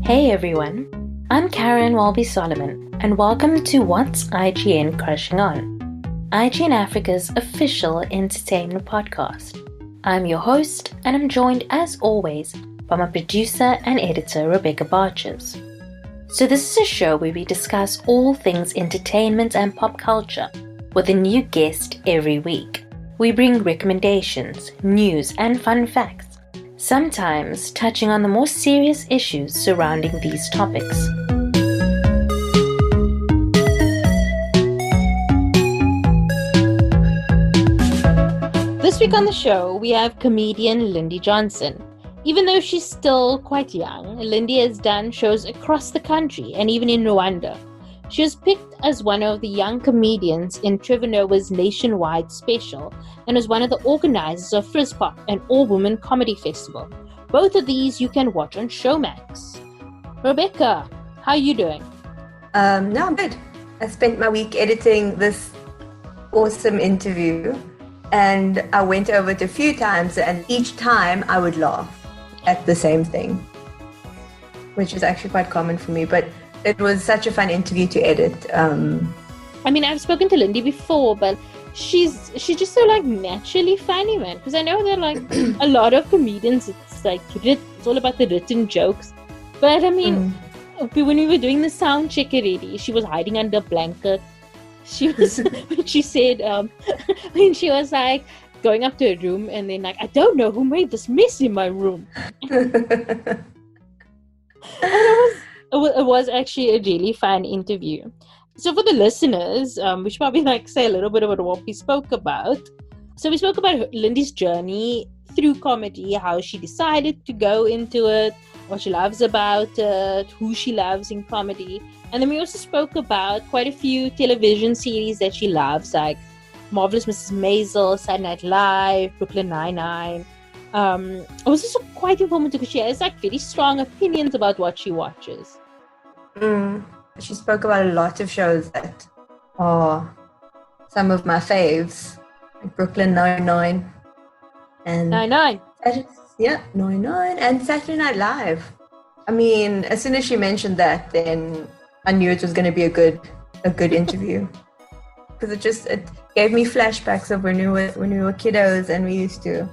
Hey everyone, I'm Caryn Solomon, and welcome to What's IGN Crushing On, IGN Africa's official entertainment podcast. I'm your host, and I'm joined as always by my producer and editor Rebecca Barches. So this is a show where we discuss all things entertainment and pop culture with a new guest every week. We bring recommendations, news, and fun facts, sometimes touching on the more serious issues surrounding these topics. This week on the show, we have comedian Lindy Johnson. Even though she's still quite young, Lindy has done shows across the country and even in Rwanda. She was picked as one of the young comedians in Trevor Noah's nationwide special and was one of the organizers of Frizzpop, an all-woman comedy festival. Both of these you can watch on Showmax. Rebecca, how are you doing? No, I'm good. I spent my week editing this awesome interview and I went over it a few times, and each time I would laugh at the same thing, which is actually quite common for me, but it was such a fun interview to edit. I mean, I've spoken to Lindy before, but she's just so naturally funny, man. Because I know that a lot of comedians, it's all about the written jokes. But I mean, when we were doing the sound check already, she was hiding under a blanket. She was when she said when she was going up to a room and then I don't know who made this mess in my room. And it was actually a really fun interview. So for the listeners, we should probably say a little bit about what we spoke about. So we spoke about Lindy's journey through comedy, how she decided to go into it, what she loves about it, who she loves in comedy. And then we also spoke about quite a few television series that she loves, like Marvelous Mrs. Maisel, Saturday Night Live, Brooklyn Nine-Nine. It was also quite informative because she has very strong opinions about what she watches. She spoke about a lot of shows that are some of my faves, like Brooklyn Nine-Nine and Nine-Nine. Nine-Nine and Saturday Night Live. I mean, as soon as she mentioned that, then I knew it was going to be a good interview, because it gave me flashbacks of when we were kiddos and we used to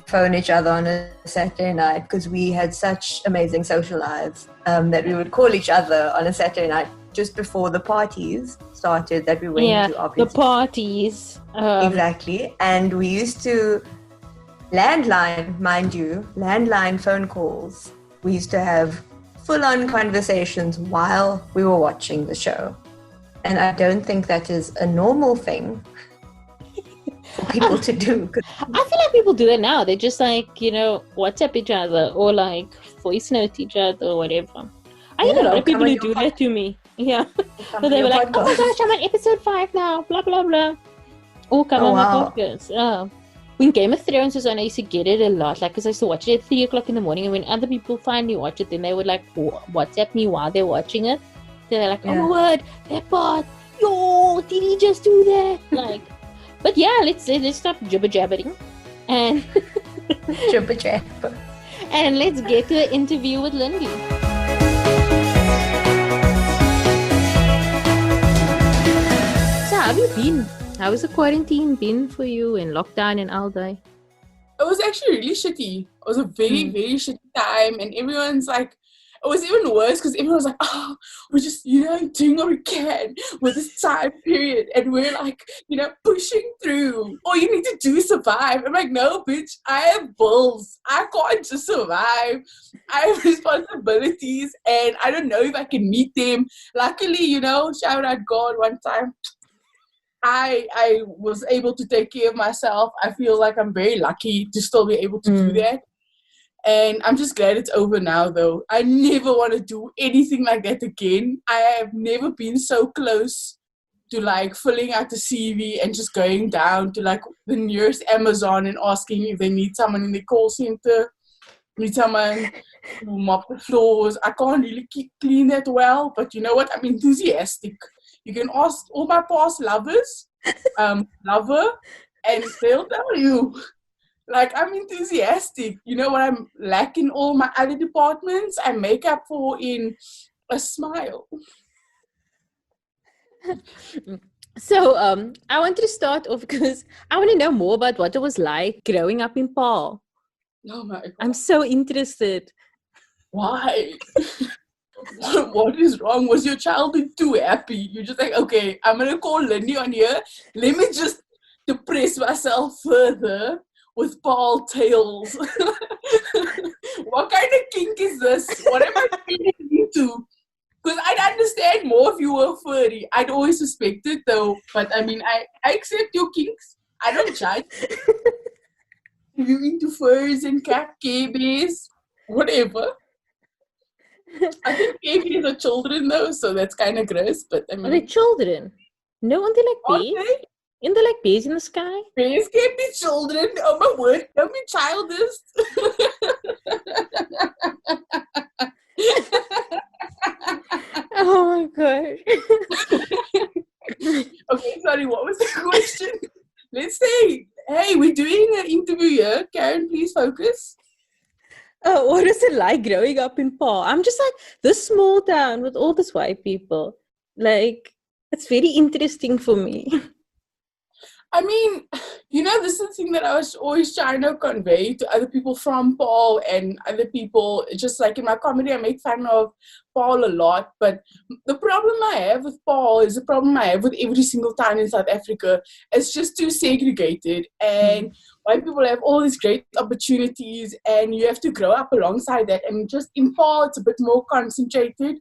phone each other on a Saturday night, because we had such amazing social lives that we would call each other on a Saturday night just before the parties started that we went to. Obviously. The parties. Exactly. And we used to landline phone calls. We used to have full-on conversations while we were watching the show. And I don't think that is a normal thing for people to do. I feel like people do it now. They just WhatsApp each other or voice note each other or whatever. I get a lot of people who do that to me. Yeah. So they were like, oh my gosh, I'm on episode 5 now, blah, blah, blah. Or come on my podcast. When Game of Thrones was on, I used to get it a lot, because I used to watch it at 3 o'clock in the morning, and when other people finally watch it, then they would WhatsApp me while they're watching it. They're like, oh my word, that part, yo, did he just do that? But yeah, let's stop jibber jabbering and jibber jabber, and let's get to the interview with Lindy. So how have you been? How has the quarantine been for you in lockdown and all day? It was actually really shitty. It was a very, very shitty time, and everyone's it was even worse because everyone was we're just, doing what we can with this time period, and we're pushing through. All you need to do is survive. I'm like, no, bitch, I have bills. I can't just survive. I have responsibilities, and I don't know if I can meet them. Luckily, shout out God, one time I was able to take care of myself. I feel like I'm very lucky to still be able to do that. And I'm just glad it's over now, though. I never want to do anything like that again. I have never been so close to filling out the CV and just going down to the nearest Amazon and asking if they need someone in the call center, need someone to mop the floors. I can't really clean that well, but you know what? I'm enthusiastic. You can ask all my past lovers, and they'll tell you. Like, I'm enthusiastic. You know what I'm lacking all my other departments? I make up for in a smile. So, I wanted to start off because I want to know more about what it was like growing up in Paarl. Oh my God. I'm so interested. Why? What is wrong? Was your childhood too happy? You're just like, okay, I'm going to call Lindy on here. Let me just depress myself further with Paarl tales. What kind of kink is this? What am I feeling into? Because I'd understand more if you were furry. I'd always suspect it though. But I mean, I accept your kinks. I don't judge. If you're into furs and cat Care Bears, whatever. I think Care Bears are children though, so that's kind of gross. But I mean, Are they children? No, aren't they like are bees? they? Isn't they like bees in the sky? Bears can't be children. Oh my word, don't be childish. Oh my god. Okay, sorry, what was the question? Let's say, hey, we're doing an interview here. Caryn, please focus. What is it like growing up in Paarl? I'm just like, this small town with all these white people. Like, it's very interesting for me. I mean, you know, this is the thing that I was always trying to convey to other people from Paarl and other people. Just like in my comedy, I make fun of Paarl a lot. But the problem I have with Paarl is the problem I have with every single town in South Africa. It's just too segregated. And white people have all these great opportunities and you have to grow up alongside that. And just in Paarl, it's a bit more concentrated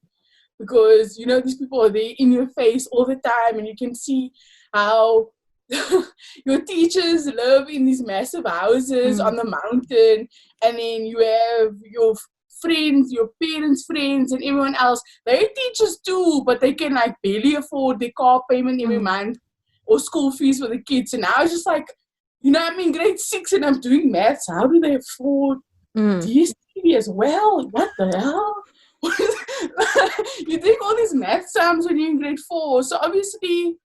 because, you know, these people are there in your face all the time and you can see how your teachers live in these massive houses on the mountain, and then you have your friends, your parents' friends, and everyone else. They're teachers too, but they can like barely afford their car payment every month or school fees for the kids. And I was just like, you know, I'm in grade 6 and I'm doing maths. How do they afford DSTV as well? What the hell? You think all these math sums when you're in grade 4. So obviously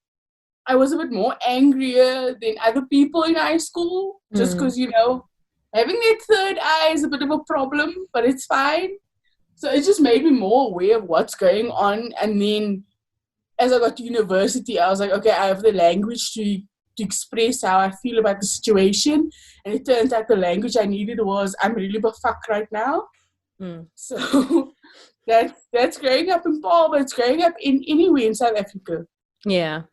I was a bit more angrier than other people in high school just because, you know, having that third eye is a bit of a problem, but it's fine. So it just made me more aware of what's going on. And then as I got to university, I was like, okay, I have the language to express how I feel about the situation. And it turns out the language I needed was, I'm really fucked right now. So that's growing up in Paarl, but it's growing up in anywhere in South Africa. Yeah.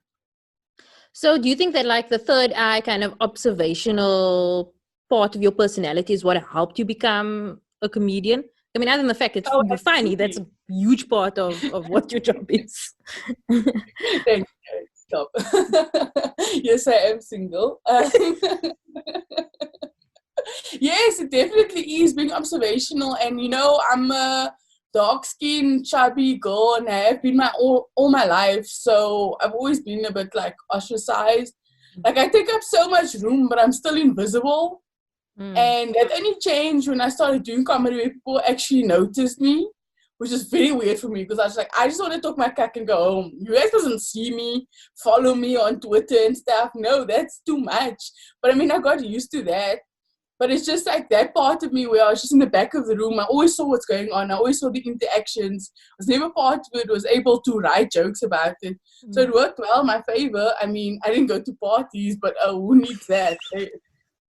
So do you think that like the third eye kind of observational part of your personality is what helped you become a comedian? I mean, other than the fact that you're funny, that's a huge part of what your job is. Thank you. Stop. Yes, I am single. Yes, it definitely is being observational. And, you know, I'm a dark-skinned, chubby girl and I have been all my life. So I've always been a bit like ostracized. Like I take up so much room, but I'm still invisible. And that only changed when I started doing comedy where people actually noticed me, which is very weird for me because I was like, I just want to talk my cack and go home. You guys doesn't see me, follow me on Twitter and stuff. No, that's too much. But I mean, I got used to that. But it's just like that part of me where I was just in the back of the room. I always saw what's going on. I always saw the interactions. I was never part of it. I was able to write jokes about it. So it worked well in my favor. I mean, I didn't go to parties, but who needs that?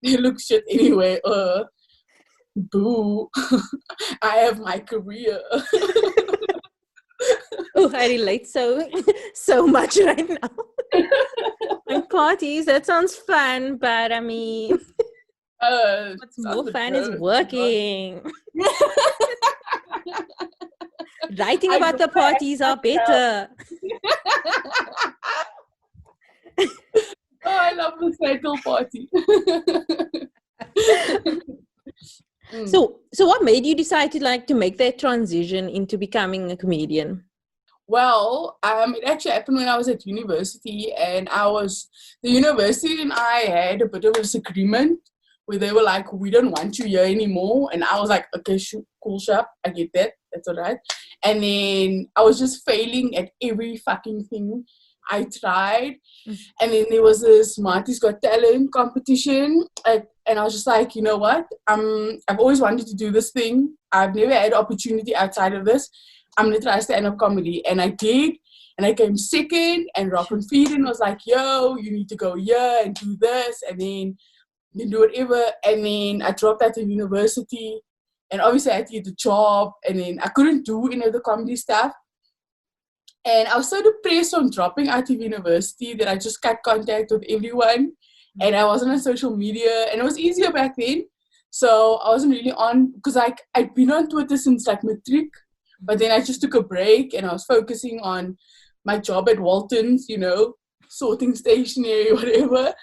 They look shit anyway. Boo. I have my career. Oh, I relate so much right now. And parties, that sounds fun, but I mean... what's more fun is working. Writing about the parties are better. Oh, I love the cycle party. So what made you decide to make that transition into becoming a comedian? Well, it actually happened when I was at university, and the university and I had a bit of a disagreement where they were like, we don't want you here anymore. And I was like, okay, cool, sharp. I get that. That's all right. And then I was just failing at every fucking thing. I tried. And then there was this Marty's Got Talent competition. And I was just like, you know what? I've always wanted to do this thing. I've never had opportunity outside of this. I'm going to try stand-up comedy. And I did. And I came second. And Rock and Feeding was like, yo, you need to go here and do this. And then you do whatever. And then I dropped out of university. And obviously I had to get a job. And then I couldn't do any of the comedy stuff. And I was so depressed from dropping out of university that I just cut contact with everyone. And I wasn't on social media. And it was easier back then. So I wasn't really on, because I'd been on Twitter since like matric. But then I just took a break and I was focusing on my job at Walton's, you know, sorting stationery, whatever.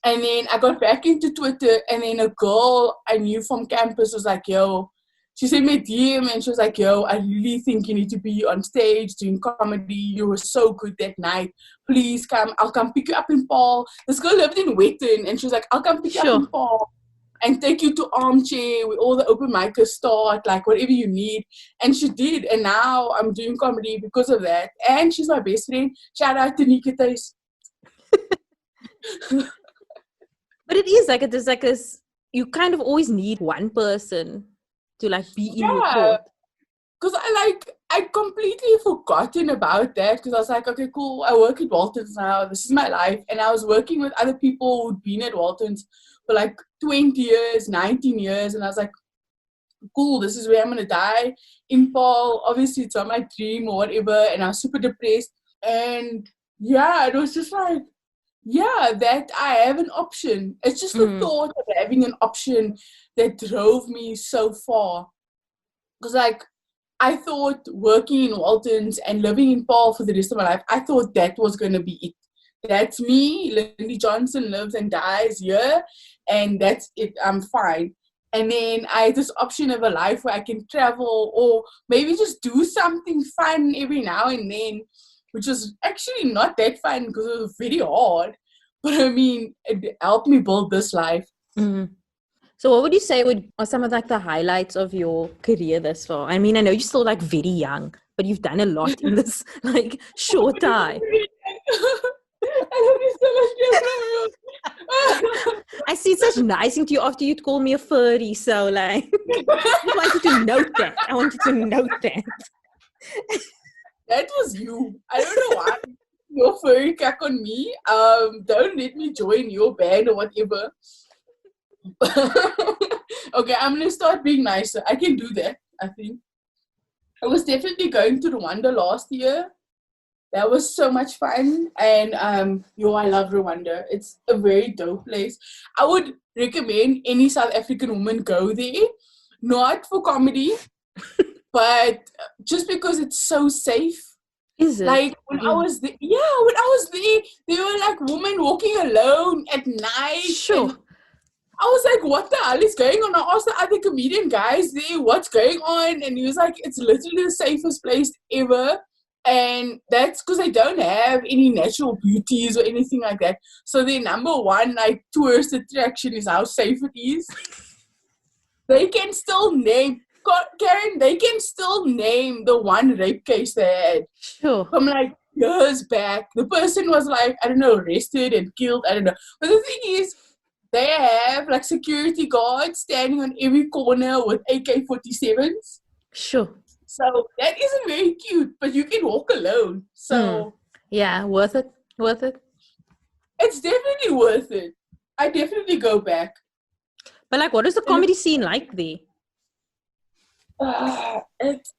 And then I got back into Twitter, and then a girl I knew from campus was like, yo, she sent me a DM and she was like, yo, I really think you need to be on stage doing comedy. You were so good that night. Please come. I'll come pick you up in Paul. This girl lived in Wetton, and she was like, I'll come pick you up in Paul and take you to Armchair where all the open micers start, like whatever you need. And she did. And now I'm doing comedy because of that. And she's my best friend. Shout out to Nikitas. But it is like, there's like this, you kind of always need one person to like be in your court. Because I'd completely forgotten about that, because I was like, okay, cool, I work at Walton's now, this is my life. And I was working with other people who'd been at Walton's for like 20 years, 19 years, and I was like, cool, this is where I'm going to die. In Paul, obviously it's not my dream or whatever, and I was super depressed. And yeah, it was just like, yeah, that I have an option. It's just the thought of having an option that drove me so far. Because like, I thought working in Walton's and living in Paul for the rest of my life, I thought that was going to be it. That's me. Lindy Johnson lives and dies here, and that's it. I'm fine. And then I had this option of a life where I can travel or maybe just do something fun every now and then, which was actually not that fun because it was very hard. But I mean, it helped me build this life. Mm-hmm. So what would you say are some of like the highlights of your career thus far? I mean, I know you're still like very young, but you've done a lot in this like short time. I see such nice thing to you after you'd call me a furry, so like I wanted to note that. That was you. I don't know why your furry cack on me. Don't let me join your band or whatever. Okay, I'm gonna start being nicer. I can do that, I think. I was definitely going to Rwanda last year. That was so much fun. And I love Rwanda. It's a very dope place. I would recommend any South African woman go there. Not for comedy, but just because it's so safe. Is it? Like when I was there, there were like women walking alone at night. Sure. I was like, what the hell is going on? I asked the other comedian guys there, what's going on? And he was like, it's literally the safest place ever. And that's because they don't have any natural beauties or anything like that. So their number one like tourist attraction is how safe it is. They can still name, Caryn, they can still name the one rape case they had. Sure. From like years back. The person was like, I don't know, arrested and killed. I don't know. But the thing is, they have like security guards standing on every corner with AK-47s. Sure. So that isn't very cute, but you can walk alone. So yeah, worth it. It's definitely worth it. I definitely go back. But like, what is the comedy scene like there? It's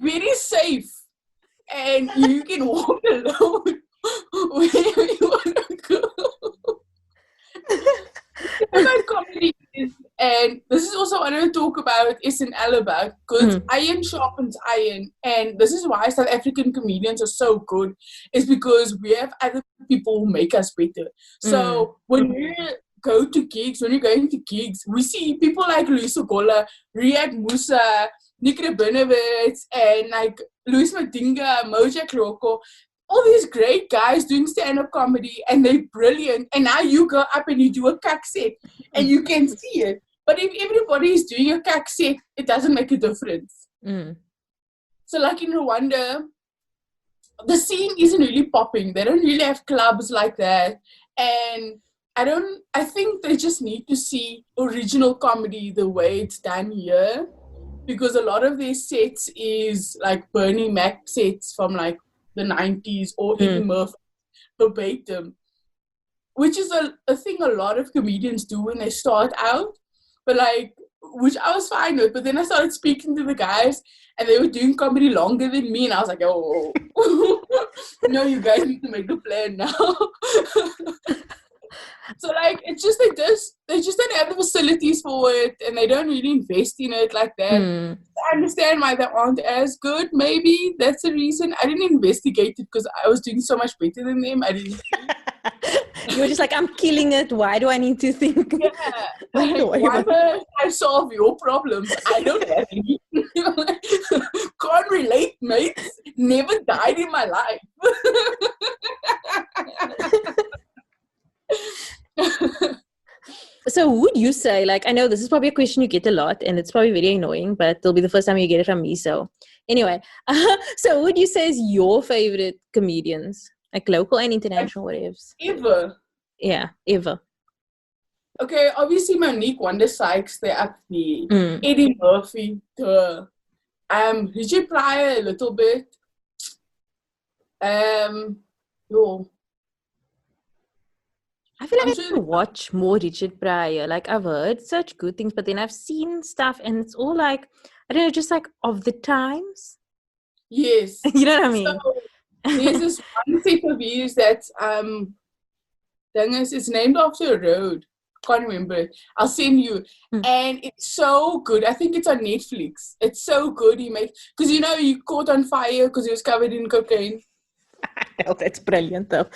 very safe, and you can walk alone wherever you want to go. My comedy is, and this is also what I want to talk about is in Alabama, because iron sharpens iron, and this is why South African comedians are so good, is because we have other people who make us better. So when you're going to gigs, we see people like Louis Ogola, Riyad Musa, Nick Rabinowitz, and like Louis Madinga, Moja Kroko, all these great guys doing stand-up comedy, and they're brilliant. And now you go up and you do a cack set, and you can see it. But if everybody is doing a cack set, it doesn't make a difference. So like in Rwanda, the scene isn't really popping. They don't really have clubs like that. And I think they just need to see original comedy the way it's done here. Because a lot of their sets is like Bernie Mac sets from like the 90s or Eddie Murphy verbatim. Which is a thing a lot of comedians do when they start out. But like, which I was fine with. But then I started speaking to the guys and they were doing comedy longer than me. And I was like, oh, no, you guys need to make a plan now. So like, it's just, they just don't have the facilities for it and they don't really invest in it like that. I understand why they aren't as good. Maybe that's the reason. I didn't investigate it because I was doing so much better than them. I didn't. You were just like, I'm killing it. Why do I need to think? Yeah. Like, why must I solve your problems? I don't have any. Can't relate, mates. Never died in my life. So would you say, like, I know this is probably a question you get a lot and it's probably very annoying, but it'll be the first time you get it from me. So anyway, so would you say is your favorite comedians, like local and international, whatever? Ever. Yeah, ever. Okay, obviously Monique Wonder Sykes, they're up there. Eddie Murphy, Richard Pryor a little bit. I feel like I need to watch more Richard Pryor. Like, I've heard such good things, but then I've seen stuff and it's all like, I don't know, just like of the times. Yes. You know what I mean? So, there's this one set of views that, it's named after a road. Can't remember it. I'll send you. And it's so good. I think it's on Netflix. It's so good. Because you know, he caught on fire because he was covered in cocaine. Oh, that's brilliant though.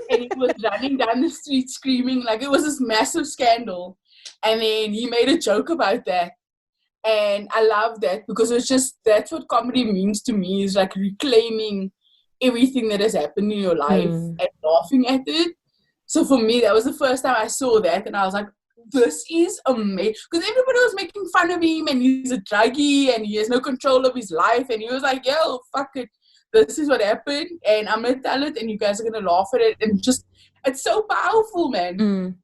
And he was running down the street screaming, like it was this massive scandal. And then he made a joke about that. And I love that because it's just, that's what comedy means to me, is like reclaiming everything that has happened in your life and laughing at it. So for me, that was the first time I saw that. And I was like, this is amazing. Because everybody was making fun of him and he's a druggie and he has no control of his life. And he was like, yo, fuck it. This is what happened and I'm going to tell it and you guys are going to laugh at it. And just, it's so powerful, man.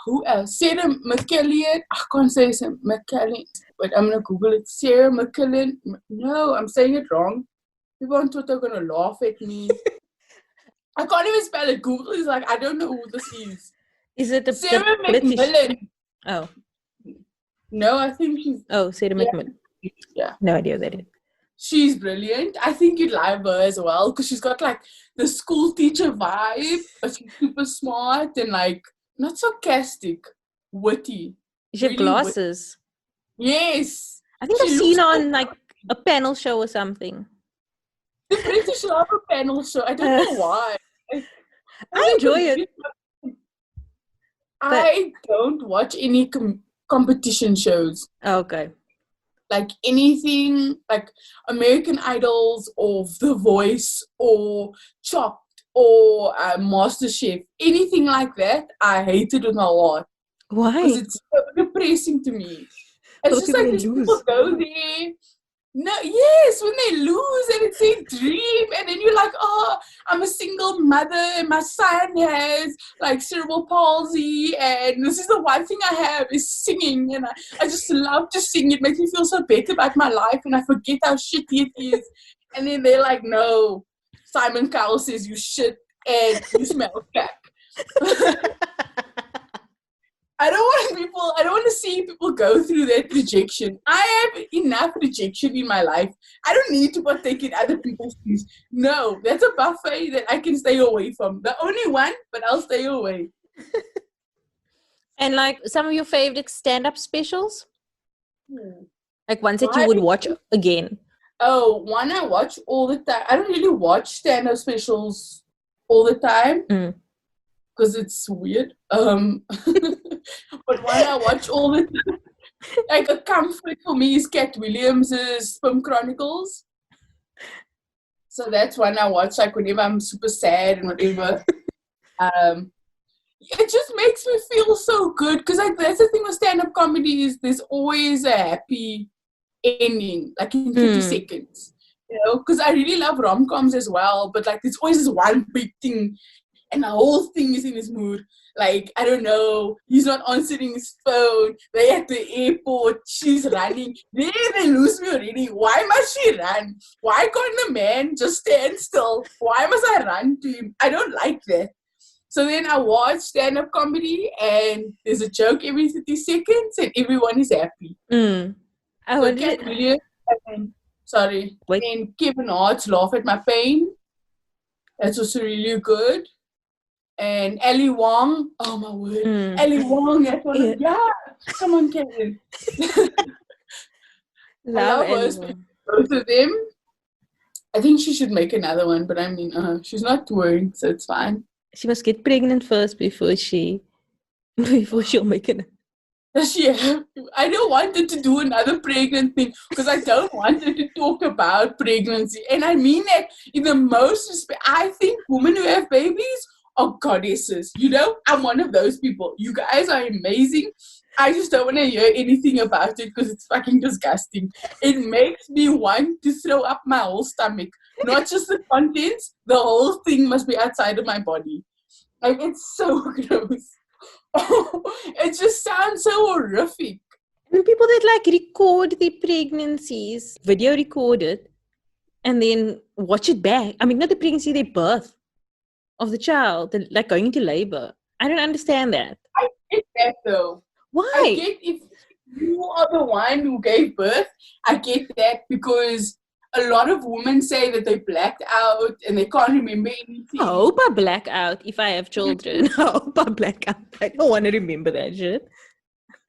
Who else? Sarah McCallion. I can't say McCallion, but I'm going to Google it. Sarah McCallion. No, I'm saying it wrong. People on Twitter are going to laugh at me. I can't even spell it. Google is like, I don't know who this is. Is it the Sarah British? McMillan? Oh. No, I think she's... Oh, Sarah McMillan. Yeah. No idea what that is. She's brilliant. I think you'd like her as well because she's got like the school teacher vibe, but she's super smart and like not sarcastic, witty. She has glasses. Witty. Yes. I think I've seen her on like a panel show or something. The British love a panel show. I don't know why. I enjoy it. I don't watch any competition shows. Okay. Like anything like American Idols or The Voice or Chopped or MasterChef, anything like that, I hate it with my heart. Why? Because it's so depressing to me. It's just like these people go there. No, yes, when they lose and it's their dream, and then you're like, oh, I'm a single mother and my son has like cerebral palsy, and this is the one thing I have is singing, and I just love to sing. It makes me feel so better about my life, and I forget how shitty it is. And then they're like, no, Simon Cowell says you shit and you smell crack. I don't want to see people go through that rejection. I have enough rejection in my life. I don't need to partake in other people's things. No, that's a buffet that I can stay away from. The only one, but I'll stay away. And like some of your favorite stand-up specials? Like ones that you would watch again? Oh, one I watch all the time. I don't really watch stand-up specials all the time. Because it's weird. But one I watch all the time, like a comfort for me is Cat Williams' Spim Chronicles. So that's one I watch like whenever I'm super sad and whatever. It just makes me feel so good because like that's the thing with stand-up comedy is there's always a happy ending, like in 30 seconds. because I really love rom-coms as well, but like there's always this one big thing and the whole thing is in his mood. Like, I don't know, he's not answering his phone, they're at the airport, she's running. They lose me already. Why must she run? Why can't the man just stand still? Why must I run to him? I don't like that. So then I watch stand-up comedy and there's a joke every 30 seconds and everyone is happy. I Cat Williams and Kevin Hart's Laugh at My Pain. That's also really good. And Ali Wong, oh my word, Ali Wong, that's one of, come on, Kevin. love both of them. I think she should make another one, but I mean, she's not touring, so it's fine. She must get pregnant first before she'll make it. Does she have to? I don't want her to do another pregnant thing because I don't want her to talk about pregnancy. And I mean that in the most respect. I think women who have babies are goddesses. You know, I'm one of those people. You guys are amazing. I just don't want to hear anything about it because it's fucking disgusting. It makes me want to throw up my whole stomach. Not just the contents, the whole thing must be outside of my body. Like, it's so gross. It just sounds so horrific. And people that like record their pregnancies, video record it, and then watch it back. I mean, not the pregnancy, the birth of the child, like going into labor. I don't understand that. I get that though. Why? I get if you are the one who gave birth, I get that because a lot of women say that they blacked out and they can't remember anything. I hope I black out if I have children. I hope I black out. I don't want to remember that shit.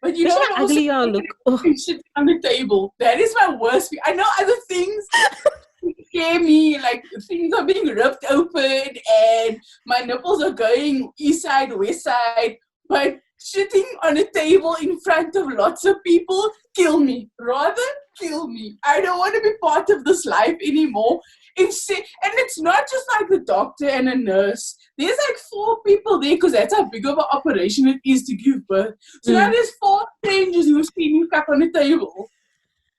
But you know what? How ugly I look. Shit on the table. That is my worst fear. I know other things scare me, like things are being ripped open and my nipples are going east side, west side. But shitting on a table in front of lots of people, kill me. Rather, kill me. I don't want to be part of this life anymore. And it's not just like the doctor and a nurse. There's like 4 people there because that's how big of an operation it is to give birth. So now there's 4 strangers who are screaming cup on the table.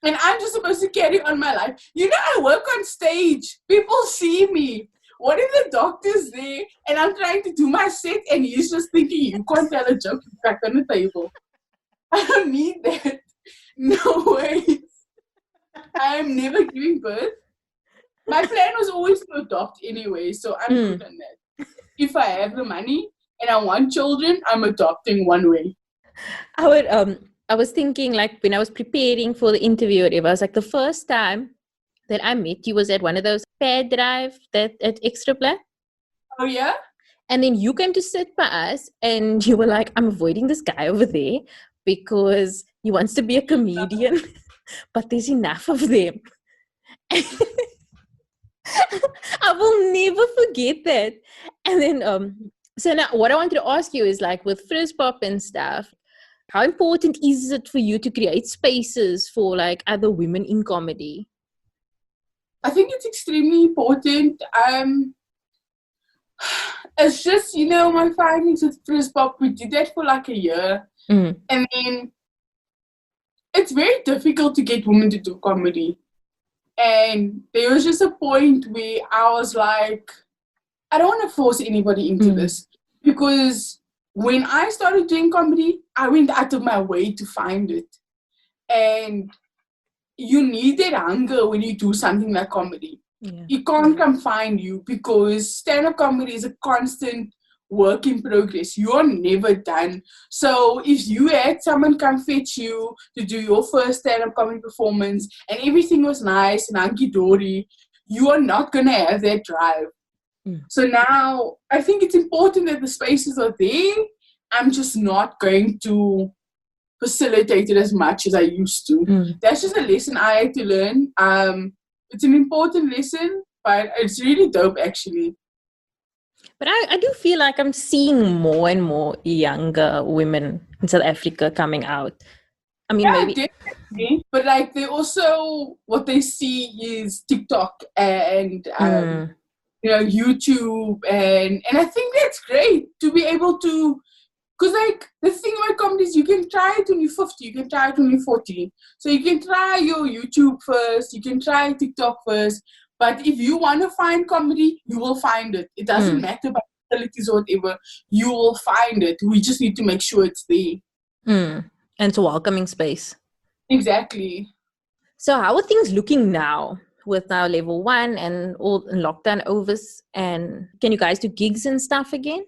And I'm just supposed to carry on my life. You know, I work on stage. People see me. What if the doctor's there and I'm trying to do my set and he's just thinking, you can't tell a joke back on the table. I don't need that. No way. I am never giving birth. My plan was always to adopt anyway, so I'm good on that. If I have the money and I want children, I'm adopting one way. I was thinking, like, when I was preparing for the interview or whatever, I was like, the first time that I met you was at one of those pad drive at Extra Black. Oh, yeah? And then you came to sit by us and you were like, I'm avoiding this guy over there because he wants to be a comedian, but there's enough of them. I will never forget that. And then, so now what I wanted to ask you is, like, with Frizz Pop and stuff, how important is it for you to create spaces for, like, other women in comedy? I think it's extremely important. It's just, you know, my findings with Frizz Pop, we did that for like a year. And then it's very difficult to get women to do comedy. And there was just a point where I was like, I don't want to force anybody into this. Because when I started doing comedy, I went out of my way to find it. And you need that hunger when you do something like comedy. It can't come find you because stand-up comedy is a constant work in progress. You're never done. So if you had someone come fetch you to do your first stand-up comedy performance and everything was nice and hunky-dory, you are not going to have that drive. So now I think it's important that the spaces are there. I'm just not going to facilitate it as much as I used to. That's just a lesson I had to learn. It's an important lesson, but it's really dope actually. But I do feel like I'm seeing more and more younger women in South Africa coming out. I mean, maybe definitely. But like they also, what they see is TikTok and you know, YouTube and I think that's great to be able to Because, like, the thing about comedy is you can try it when you're 50, you can try it when you're 40. So you can try your YouTube first, you can try TikTok first. But if you want to find comedy, you will find it. It doesn't matter about abilities or whatever. You will find it. We just need to make sure it's there. And it's a welcoming space. Exactly. So how are things looking now with now level 1 and all lockdown overs? And can you guys do gigs and stuff again?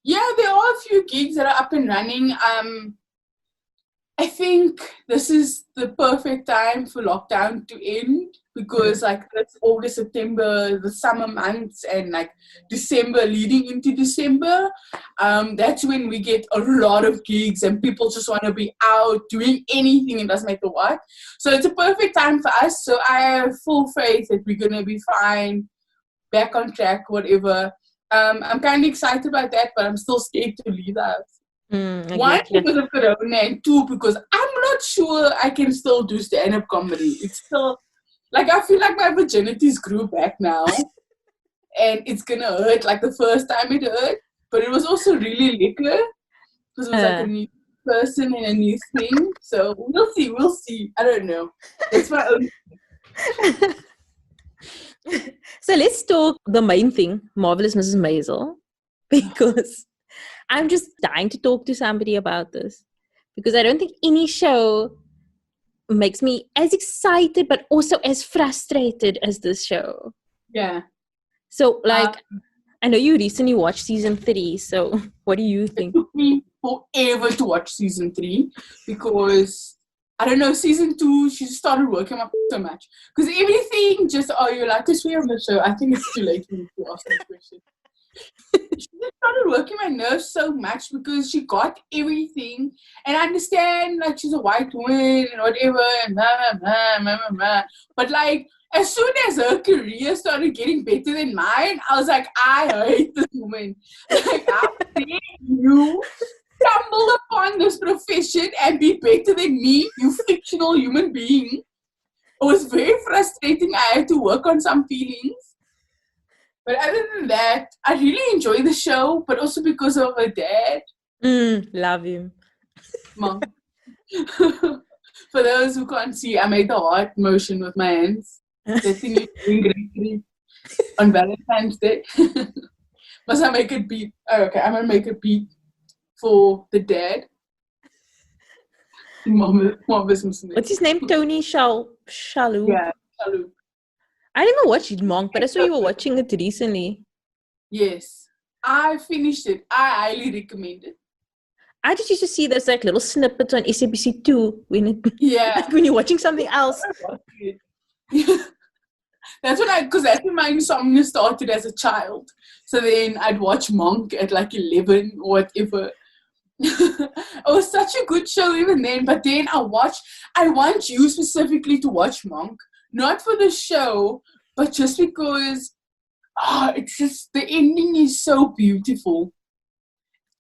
Yeah, there are a few gigs that are up and running. I think this is the perfect time for lockdown to end because like that's August, September, the summer months, and like December leading into December. That's when we get a lot of gigs and people just want to be out doing anything, it doesn't matter what. So it's a perfect time for us. So I have full faith that we're going to be fine, back on track, whatever. I'm kind of excited about that, but I'm still scared to leave out. Exactly. One, because of Corona, and two, because I'm not sure I can still do stand-up comedy. It's still, like, I feel like my virginity's grew back now, and it's gonna hurt like the first time it hurt, but it was also really liquor, because it was like a new person and a new thing, so we'll see. I don't know. That's my own. So let's talk the main thing, Marvelous Mrs. Maisel, because I'm just dying to talk to somebody about this because I don't think any show makes me as excited but also as frustrated as this show. Yeah. So, like, I know you recently watched season 3, so what do you think? It took me forever to watch season 3 because, I don't know, season 2, she started working up so much. Because everything just, you're like to swear on the show. I think it's too late for me to ask that question. She just started working my nerves so much because she got everything. And I understand, like, she's a white woman and whatever, and but, like, as soon as her career started getting better than mine, I was like, I hate this woman. Like, how dare you stumble upon this profession and be better than me, you fictional human being. It was very frustrating. I had to work on some feelings. But other than that, I really enjoy the show, but also because of her dad. Love him. Mom. For those who can't see, I made the heart motion with my hands. The thing you're doing greatly on Valentine's Day. Must I make it beat? Oh, okay, I'm going to make it beat for the dad. What's his name? Tony Shalhoub. Yeah, Shalhoub. I didn't even watch Monk, but I saw you were watching it recently. Yes, I finished it. I highly recommend it. I just used to see those like little snippets on SABC2 when like when you're watching something else. That's when my insomnia started as a child. So then I'd watch Monk at like 11 or whatever. It was such a good show even then, but then I want you specifically to watch Monk, not for the show, but just because it's just, the ending is so beautiful.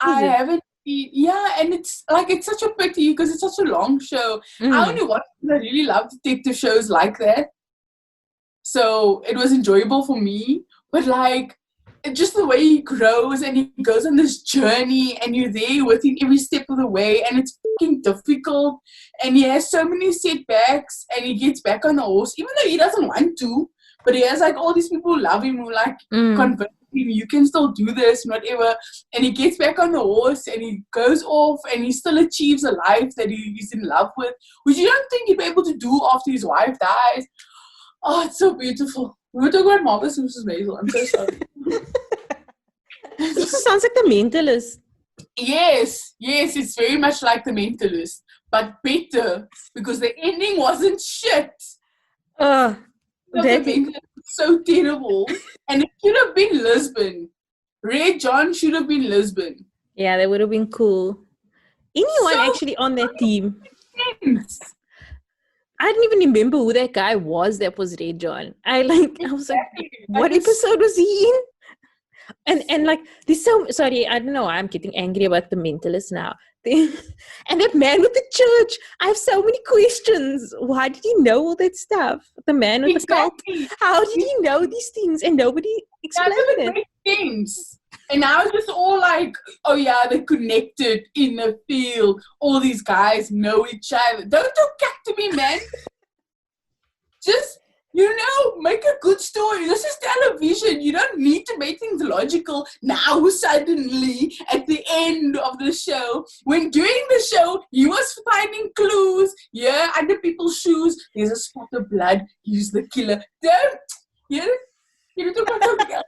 I haven't seen, and it's such a pity because it's such a long show. I only watch because I really love detective shows like that, so it was enjoyable for me, but like, just the way he grows and he goes on this journey and you're there with him every step of the way, and it's fucking difficult and he has so many setbacks and he gets back on the horse even though he doesn't want to, but he has like all these people who love him who like convince him you can still do this and whatever, and he gets back on the horse and he goes off and he still achieves a life that he's in love with, which you don't think he'd be able to do after his wife dies. It's so beautiful. We were talking about Marvelous Mrs. Maisel. I'm so sorry. This sounds like The Mentalist. Yes, it's very much like The Mentalist, but better because the ending wasn't shit. The Mentalist was so terrible, and it should have been Lisbon. Red John should have been Lisbon. Yeah, that would have been cool. Anyone actually on that team? I didn't even remember who that guy was that was Red John. I was like, what episode was he in? And like, this so, sorry, I don't know why I'm getting angry about The Mentalist now. And that man with the church, I have so many questions. Why did he know all that stuff? The man with the cult. How did he know these things and nobody explained it? Things. And now it's just all like, oh yeah, they're connected in the field. All these guys know each other. Don't talk back to me, man. Just, make a good story. This is television. You don't need to make things logical now suddenly at the end of the show. When doing the show, he was finding clues. Yeah, under people's shoes. There's a spot of blood. He's the killer. Don't, you talk about something else.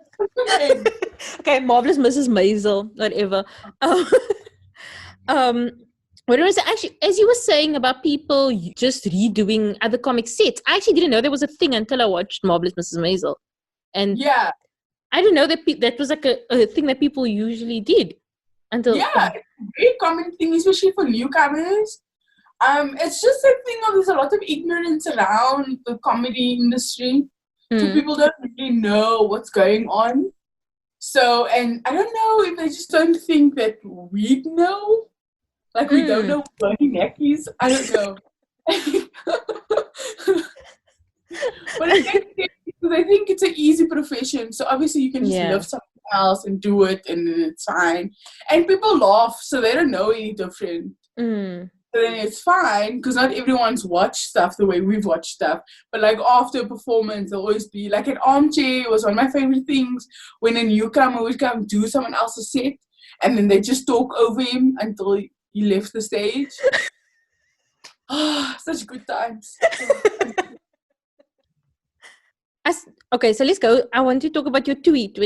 Okay, Marvelous Mrs. Maisel, whatever. What was it? Actually, as you were saying about people just redoing other comic sets, I actually didn't know there was a thing until I watched Marvelous Mrs. Maisel. And yeah, I didn't know that that was like a thing that people usually did. Until it's a very common thing, especially for newcomers. It's just a thing of there's a lot of ignorance around the comedy industry. So people don't really know what's going on. So, and I don't know if they just don't think that we know. Like we don't know bloody neckies. I don't know. But I think it's an easy profession. So obviously you can just live something else and do it and then it's fine. And people laugh, so they don't know any different. So then it's fine, because not everyone's watched stuff the way we've watched stuff. But like after a performance, there'll always be like an armchair was one of my favorite things when a newcomer would come do someone else's set and then they just talk over him until he left the stage. Such good times. Okay, so let's go. I want to talk about your tweet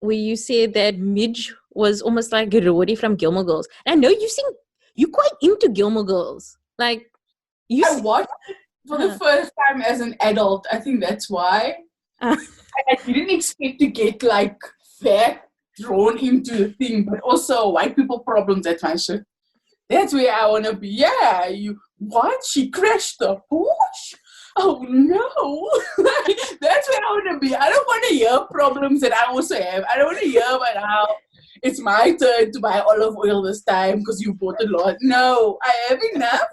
where you said that Midge was almost like Rory from Gilmore Girls. And I know you're quite into Gilmore Girls. Like, I watched it for the first time as an adult. I think that's why. I didn't expect to get like that drawn into the thing, but also white people problems at my shit. That's where I want to be. Yeah, what? She crashed the Porsche? Oh no. That's where I want to be. I don't want to hear problems that I also have. I don't want to hear about how it's my turn to buy olive oil this time because you bought a lot. No, I have enough.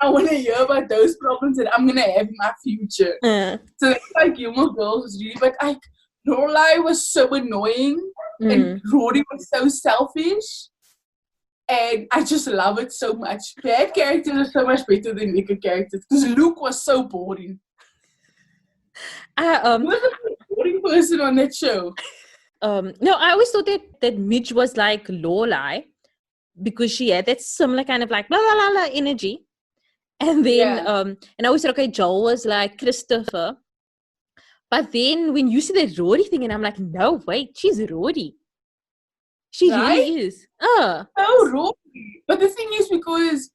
I want to hear about those problems that I'm going to have in my future. So it's like Gilmore Girls was really, but like Lorelai was so annoying and Rory was so selfish. And I just love it so much. Bad characters are so much better than good characters because Luke was so boring. He was a boring person on that show. No, I always thought that Midge was like Lorelai because she had that similar kind of like blah, blah, blah, blah energy. And then, and I always said, okay, Joel was like Christopher. But then when you see the Rory thing, and I'm like, no, wait, she's Rory. She really is. No, Rory. But the thing is, because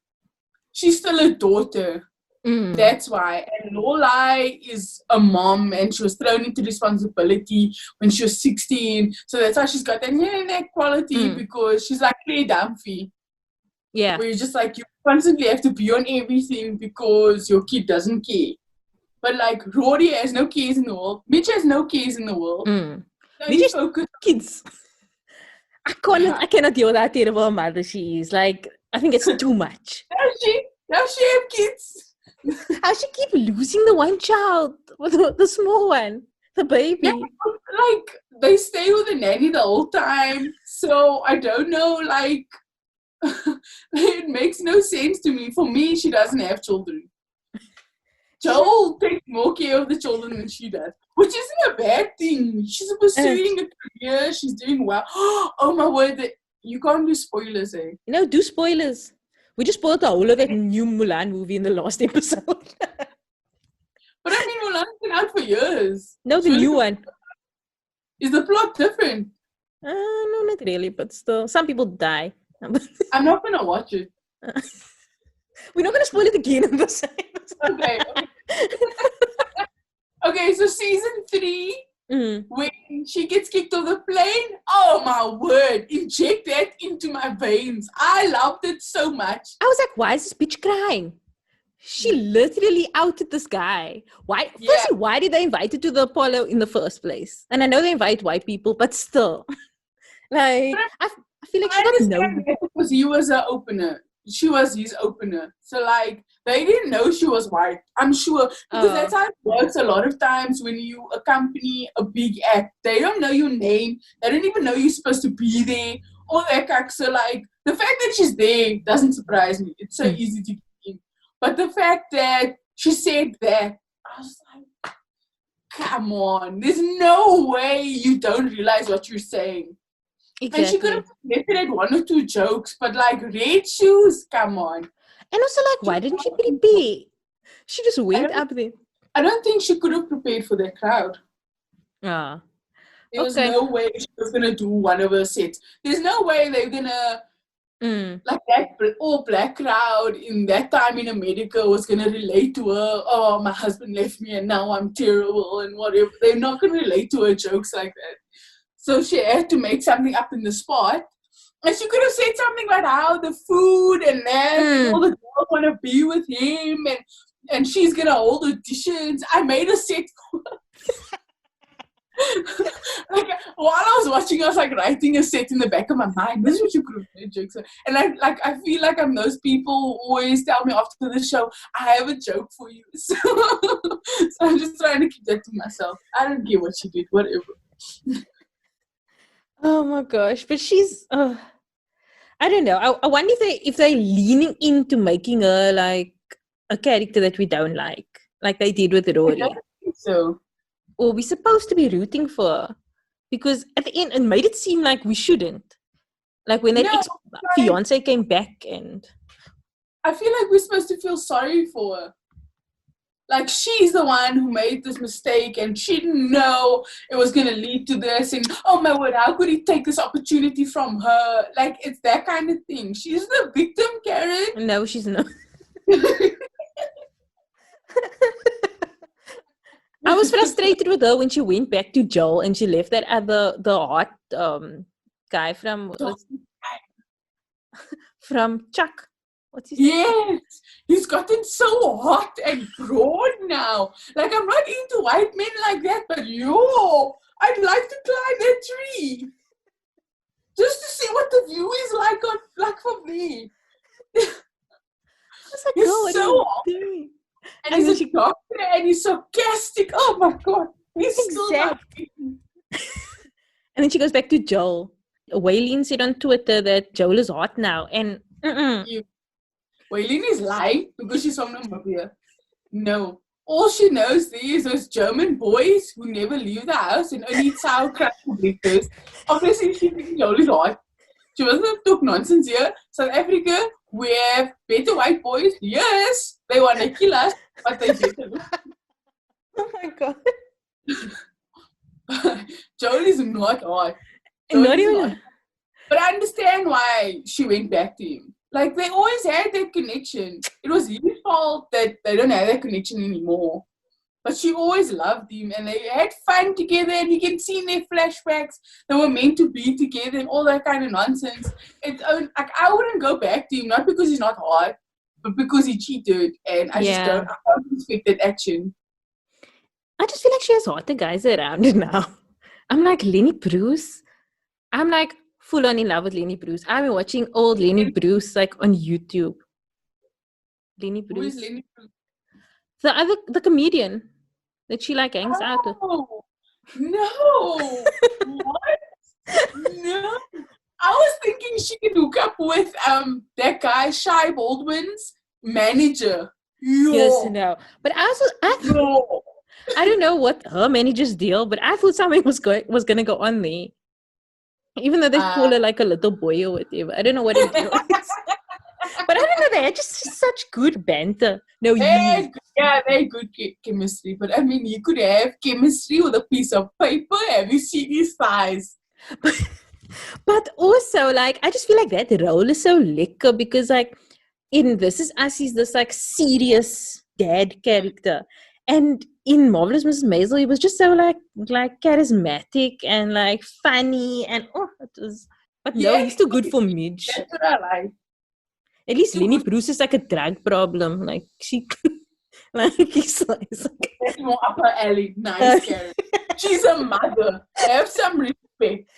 she's still a daughter. That's why. And Lorelai is a mom, and she was thrown into responsibility when she was 16. So that's why she's got that quality, because she's like Claire Dunphy. Yeah. Where you're just like, you constantly have to be on everything because your kid doesn't care. But like, Rory has no cares in the world. Mitch has no cares in the world. So Mitch focus kids. I cannot deal with how terrible a mother she is. Like, I think it's too much. Does she have kids? How she keep losing the one child, the small one, the baby. Yeah, like, they stay with the nanny the whole time. So, I don't know, like, it makes no sense to me. For me, she doesn't have children. Joel takes more care of the children than she does, which isn't a bad thing. She's pursuing a career. She's doing well. Oh my word! You can't do spoilers, eh? No, do spoilers. We just spoiled the whole of that new Mulan movie in the last episode. But I mean, Mulan's been out for years. No, the new one. Is the plot different? No, not really, but still, some people die. I'm not gonna watch it. We're not gonna spoil it again in the same. Okay. Okay, so season 3, when she gets kicked off the plane, oh my word, inject that into my veins. I loved it so much. I was like, why is this bitch crying? She literally outed this guy. Why? Yeah. Firstly, why did they invite her to the Apollo in the first place? And I know they invite white people, but still. Like, I feel like she doesn't know. Because he was an opener. she was his opener. So like they didn't know she was white, I'm sure, because that's how it works a lot of times when you accompany a big act. They don't know your name, they don't even know you're supposed to be there, all that. So like the fact that she's there doesn't surprise me. It's so easy to get in. But the fact that she said that, I was like, come on, there's no way you don't realize what you're saying. Exactly. And she could have left it at 1 or 2 jokes, but like red shoes, come on. And also, like, why didn't she prepare? She just went up there. I don't think she could have prepared for that crowd. Ah. There was no way she was going to do one of her sets. There's no way they were going to, like that all black crowd in that time in America was going to relate to her, oh, my husband left me and now I'm terrible and whatever. They're not going to relate to her jokes like that. So she had to make something up in the spot. And she could have said something about how the food and that and all the girls want to be with him and she's going to hold auditions. I made a set for her. Like, while I was watching, I was like writing a set in the back of my mind. This is what you could have made jokes. And I feel like I'm those people who always tell me after the show, I have a joke for you. So I'm just trying to keep that to myself. I don't care what she did, whatever. Oh my gosh, but she's, I don't know. I wonder if they're leaning into making her like a character that we don't like they did with Rory. I don't think so. Or we're supposed to be rooting for her. Because at the end, it made it seem like we shouldn't. Like when that ex-fiance came back and... I feel like we're supposed to feel sorry for her. Like, she's the one who made this mistake and she didn't know it was going to lead to this. And, oh my word, how could he take this opportunity from her? Like, it's that kind of thing. She's the victim, Caryn. No, she's not. I was frustrated with her when she went back to Joel and she left that the hot guy from Chuck. What's his name? Yes, he's gotten so hot and broad now. Like, I'm not into white men like that, but I'd like to climb that tree just to see what the view is like from there. Like, he's so hot. And he's a doctor and he's sarcastic. Oh my God. He's still not. And then she goes back to Joel. Waylene said on Twitter that Joel is hot now. And Waylene is lying because she's from Namibia. No. All she knows there is those German boys who never leave the house and only eat sauerkraut for breakfast. Obviously, she thinks Joel is hot. She wasn't talk nonsense here. South Africa, we have better white boys. Yes, they want to kill us, but they better. Oh my God. Joel is not hot. Not even. But I understand why she went back to him. Like, they always had that connection. It was his fault that they don't have that connection anymore. But she always loved him and they had fun together and you can see in their flashbacks they were meant to be together and all that kind of nonsense. Like, I wouldn't go back to him, not because he's not hot, but because he cheated and I can't respect that action. I just feel like she has hotter guys around now. I'm like, Lenny Bruce. I'm like full on in love with Lenny Bruce. I've been watching old Lenny Bruce like on YouTube. Lenny Bruce. Who is Lenny Bruce? The comedian that she like hangs out with. No. What? No. I was thinking she could hook up with that guy, Shai Baldwin's manager. Yes, no. But I don't know what her manager's deal, but I thought something was gonna go on there. Even though they call her like a little boy or whatever. I don't know what it is. But I don't know, they had just such good banter. No, they're good chemistry. But I mean, you could have chemistry with a piece of paper. Have you seen his thighs? But also, like, I just feel like that role is so lekker because, like, in This Is Us, he's this, like, serious dad character. And in Marvelous Mrs. Maisel, he was just so, like charismatic and, like, funny. And, it was... But no, he's too good for Midge. That's what I like. At least Lenny Bruce is like a drug problem. Like, she... like, he's like... That's more up her alley. Nice, Caryn. She's a mother. Have some respect.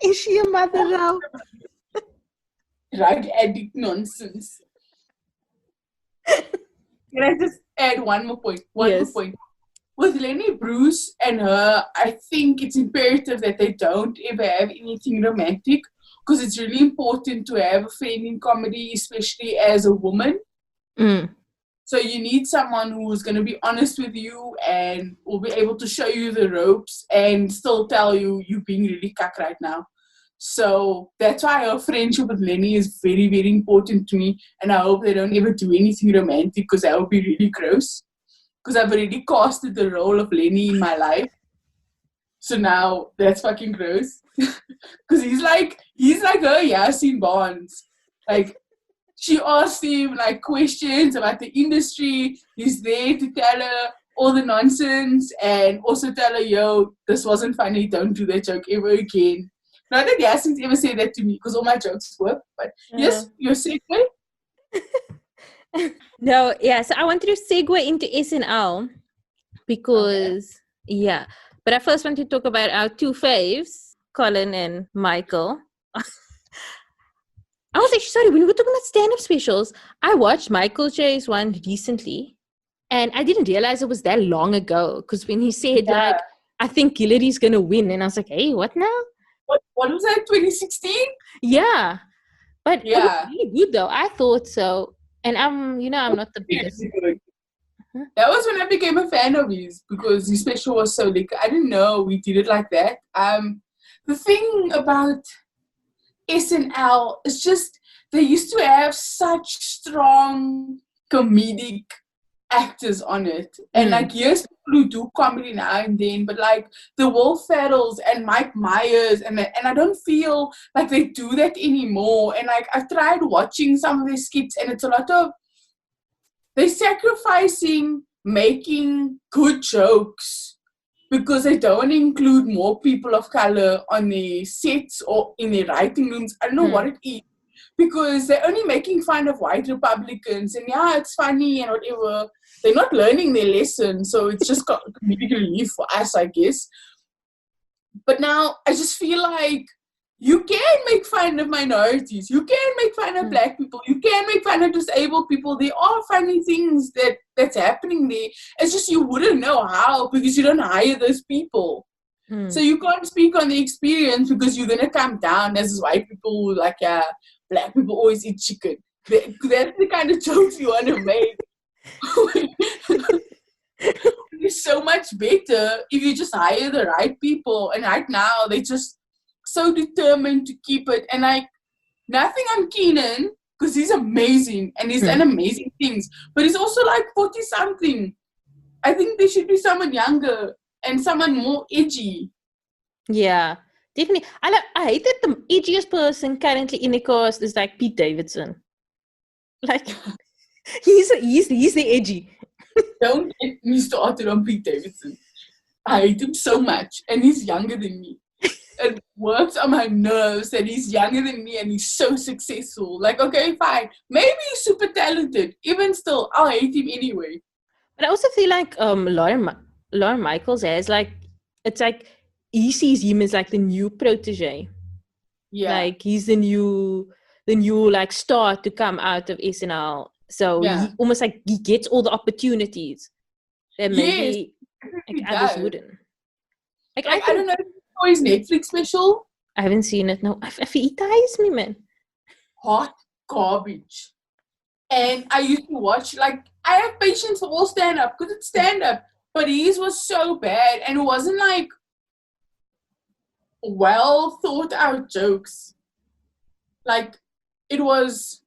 Is she a mother now? drug addict nonsense. Can I just add one more point? One more point. With Lenny Bruce and her, I think it's imperative that they don't ever have anything romantic, because it's really important to have a friend in comedy, especially as a woman. So you need someone who's going to be honest with you and will be able to show you the ropes and still tell you you're being really cuck right now. So that's why our friendship with Lenny is very, very important to me. And I hope they don't ever do anything romantic, because that would be really gross. Because I've already casted the role of Lenny in my life. So now that's fucking gross. Because he's like her Yasin Barnes. Like, she asked him like questions about the industry. He's there to tell her all the nonsense and also tell her, yo, this wasn't funny. Don't do that joke ever again. Not that Yasin's ever said that to me, because all my jokes work. But yes, you're segue. No, yeah. So I wanted to segue into SNL because, But I first want to talk about our two faves, Colin and Michael. I was actually sorry, when we were talking about stand-up specials, I watched Michael J's one recently, and I didn't realize it was that long ago, because when he said, like, I think Hillary's going to win, and I was like, hey, what now? What was that, 2016? Yeah. But it was really good, though. I thought so. And I'm not the biggest. That was when I became a fan of his, because his special was so, like, I didn't know we did it like that. The thing about SNL is just they used to have such strong comedic actors on it, and like yes, people who do comedy now and then, but like the Will Ferrells and Mike Myers, and I don't feel like they do that anymore. And like I've tried watching some of their skits, and it's a lot of they're sacrificing making good jokes because they don't want to include more people of color on their sets or in their writing rooms. I don't know what it is. Because they're only making fun of white Republicans. And it's funny and whatever. They're not learning their lesson. So it's just comedic relief for us, I guess. But now I just feel like you can make fun of minorities. You can make fun of black people. You can make fun of disabled people. There are funny things that's happening there. It's just you wouldn't know how because you don't hire those people. So you can't speak on the experience because you're going to come down as white people who like, black people always eat chicken. That's the kind of jokes you want to make. It's so much better if you just hire the right people. And right now, they're just so determined to keep it. And like, nothing on Keenan, because he's amazing and he's done amazing things. But he's also like 40-something. I think there should be someone younger and someone more edgy. Yeah, definitely. I hate that the edgiest person currently in the cast is like Pete Davidson. Like, he's the edgy. Don't get me started on Pete Davidson. I hate him so much. And he's younger than me. It works on my nerves that he's younger than me and he's so successful. Like, okay, fine. Maybe he's super talented. Even still, I'll hate him anyway. But I also feel like Lorne Michaels has like, it's like he sees him as like the new protege. Yeah. Like he's the new like star to come out of SNL. So he almost like he gets all the opportunities that maybe others wouldn't. Like I don't know if you saw his Netflix special. I haven't seen it. No, he ties me, man. Hot garbage. And I used to watch, like, I have patience for all stand-up because it's stand-up. But his was so bad and it wasn't like well thought out jokes. Like, it was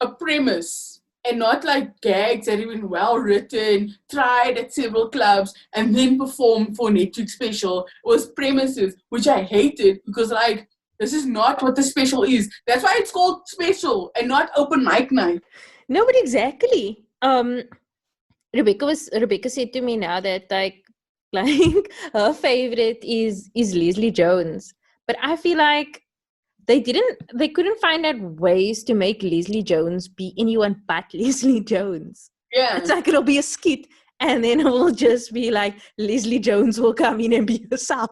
a premise and not like gags that have been well written, tried at several clubs, and then performed for Netflix special. It was premises, which I hated because, like, this is not what the special is. That's why it's called special and not open mic night. No, but exactly. Rebecca said to me now that like her favorite is Leslie Jones. But I feel like they couldn't find out ways to make Leslie Jones be anyone but Leslie Jones. Yeah. It's like it'll be a skit and then it will just be like Leslie Jones will come in and be herself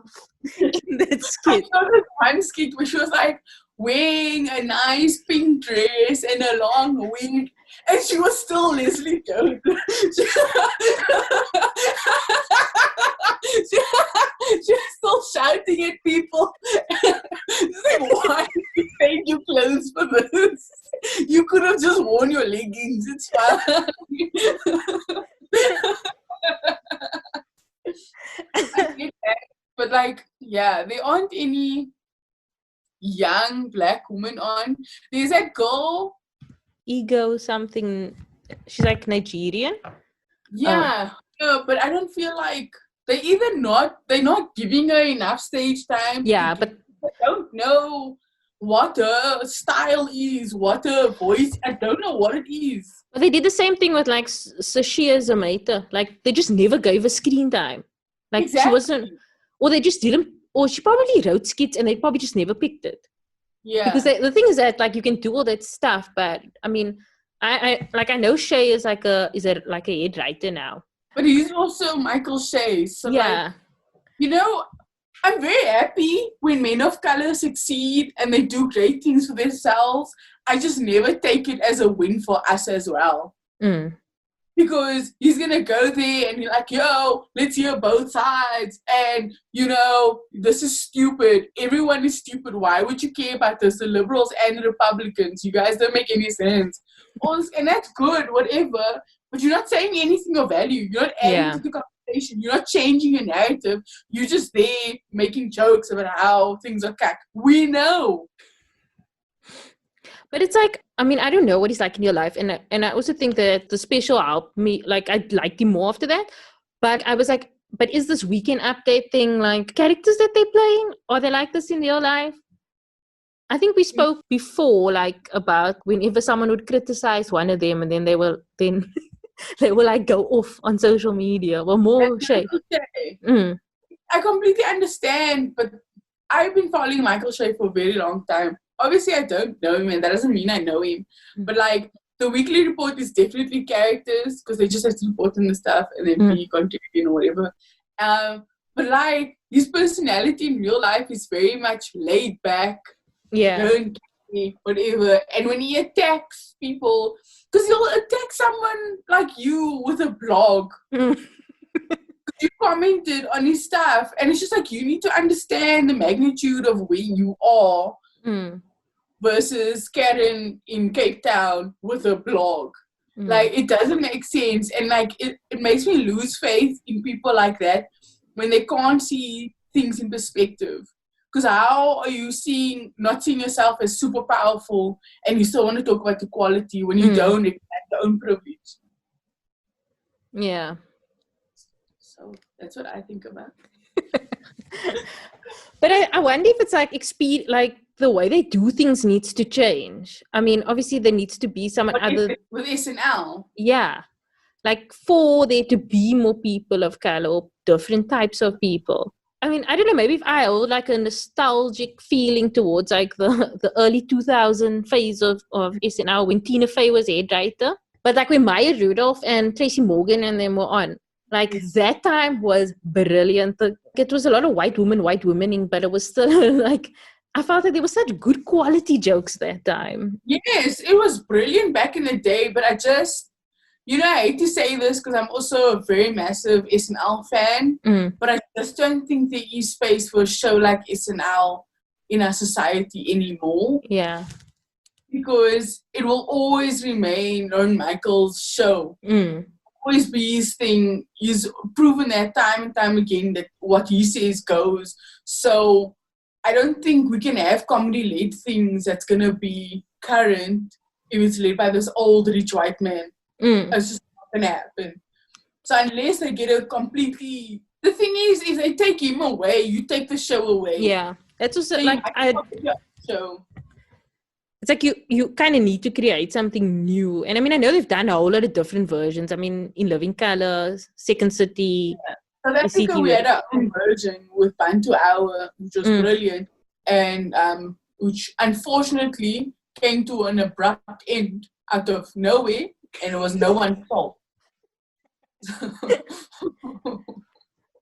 in that skit. I saw this one skit where she was like, wearing a nice pink dress and a long wig, and she was still Leslie Jones. She was still shouting at people. She's like, why did you take your clothes for this? You could have just worn your leggings. It's fine. I get that. But like, yeah, there aren't any young black women on. There's that girl. Ego something. She's like Nigerian. Yeah, but I don't feel like they're not giving her enough stage time. Yeah, but I don't know what her style is, what her voice. I don't know what it is. But they did the same thing with like Sashia Zamata. Like they just never gave her screen time. Like Exactly. she wasn't, or they just didn't, or she probably wrote skits and they probably just never picked it. Yeah. Because the thing is that like you can do all that stuff, but I mean, I know Shay is like a head writer now. But he's also Michael Shea. So yeah. Like, I'm very happy when men of color succeed and they do great things for themselves. I just never take it as a win for us as well. Mm. Because he's going to go there and be like, yo, let's hear both sides. And, this is stupid. Everyone is stupid. Why would you care about this? The liberals and the Republicans. You guys don't make any sense. And that's good, whatever. But you're not saying anything of value. You're not adding to the conversation. You're not changing a narrative. You're just there making jokes about how things are cack. We know. But it's like, I mean, I don't know what he's like in your life. And I also think that the special helped me. Like, I liked him more after that. But I was like, but is this weekend update thing like characters that they're playing? Are they like this in real life? I think we spoke before, like, about whenever someone would criticize one of them and then they will like go off on social media. Well, more Shea. I completely understand, but I've been following Michael Shea for a very long time. Obviously, I don't know him, and that doesn't mean I know him. But, like, the weekly report is definitely characters, because they just have to report on the stuff and then be contributing or whatever. But, like, his personality in real life is very much laid back. Yeah. Don't get me, whatever. And when he attacks people, because he'll attack someone like you with a blog. You commented on his stuff, and it's just like, you need to understand the magnitude of where you are versus Caryn in Cape Town with a blog. Like, it doesn't make sense. And like, it makes me lose faith in people like that when they can't see things in perspective. Because how are you not seeing yourself as super powerful and you still want to talk about equality when you don't recognize your own privilege? Yeah. So that's what I think about. But I wonder if it's like the way they do things needs to change. I mean, obviously there needs to be someone other with SNL. Yeah. Like for there to be more people of color or different types of people. I mean, I don't know, maybe if I hold like a nostalgic feeling towards like the early 2000 phase of SNL when Tina Fey was head writer. But like when Maya Rudolph and Tracy Morgan and them were on, like that time was brilliant. It was a lot of white womening, but it was still like, I felt that there were such good quality jokes that time. Yes, it was brilliant back in the day, but I just, I hate to say this because I'm also a very massive SNL fan, but I just don't think there is space for a show like SNL in our society anymore. Yeah. Because it will always remain Lorne Michaels' show. Always be his thing. He's proven that time and time again that what he says goes. So I don't think we can have comedy-led things that's going to be current if it's led by this old rich white man. It's just not going to happen. So unless they get a completely... The thing is, if they take him away, you take the show away. Yeah. That's also so like... It's like you kind of need to create something new. And I mean, I know they've done a whole lot of different versions. I mean, in Living Color, Second City. Yeah. South Africa, we had our own version with Bantu Hour, which was brilliant. And which unfortunately came to an abrupt end out of nowhere. And it was no one's fault.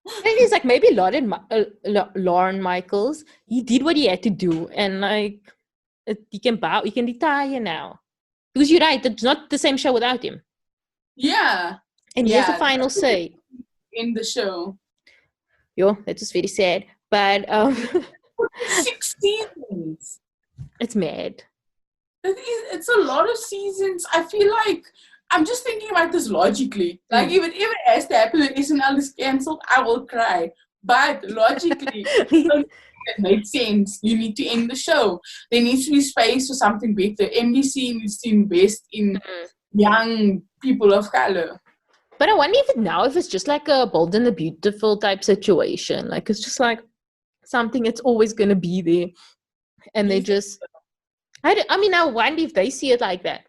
It is like maybe Lorne Michaels, he did what he had to do. And like... he can retire now. Because you're right, it's not the same show without him. Yeah. And here's the final say. In the show. Yo, that was very sad. But 6 seasons. It's mad. It's a lot of seasons. I feel like I'm just thinking about this logically. Like, if it has to happen that SNL is cancelled, I will cry. But logically, it makes sense. You need to end the show. There needs to be space for something better. NBC needs to invest in young people of color. But I wonder if it's just like a Bold and the Beautiful type situation. Like, it's just like something that's always going to be there. And they just... I wonder if they see it like that.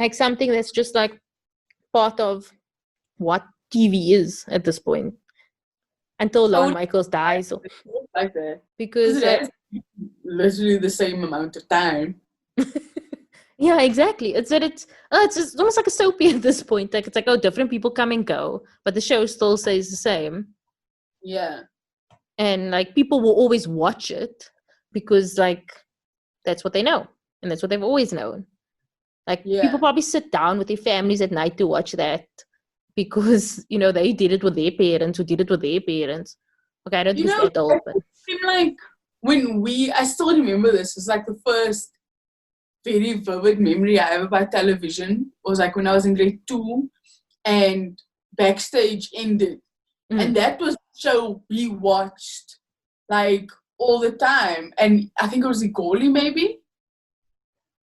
Like something that's just like part of what TV is at this point. Until Lorne Michaels dies. Like that. Because it's literally the same amount of time. Yeah, exactly. It's almost like a soapy at this point. Like, it's like, oh, different people come and go, but the show still stays the same. Yeah. And like people will always watch it because like that's what they know. And that's what they've always known. Like, people probably sit down with their families at night to watch that because, they did it with their parents who did it with their parents. Okay, I don't think it's that old, but... like, I still remember this. It's like the first very vivid memory I have about television was like when I was in grade 2 and Backstage ended. And that was the show we watched, like, all the time. And I think it was Igoli, maybe?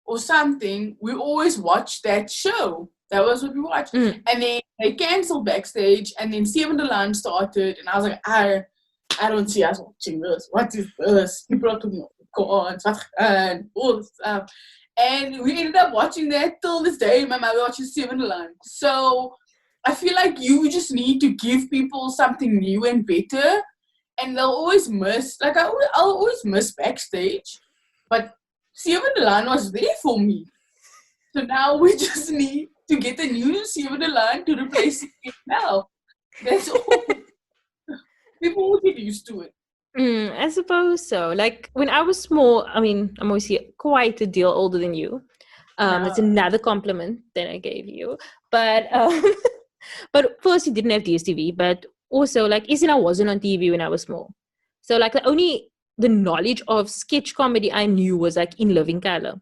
Or something. We always watched that show. That was what we watched. And then they cancelled Backstage, and then Seven the Line started, and I was like, I don't see us watching this. What is this? People are talking about God, and all this stuff. And we ended up watching that till this day. My mother watches Seven the Line. So I feel like you just need to give people something new and better, and they'll always miss. Like, I'll always miss Backstage, but Seven the Line was there for me. So now we just need to get a new Seven the Line to replace it now. That's all. People will get used to it. I suppose so. Like, when I was small, I'm obviously quite a deal older than you. It's another compliment that I gave you. But but first, you didn't have DSTV. But also, like, SNL wasn't on TV when I was small. So, like, the knowledge of sketch comedy I knew was like In Living Color.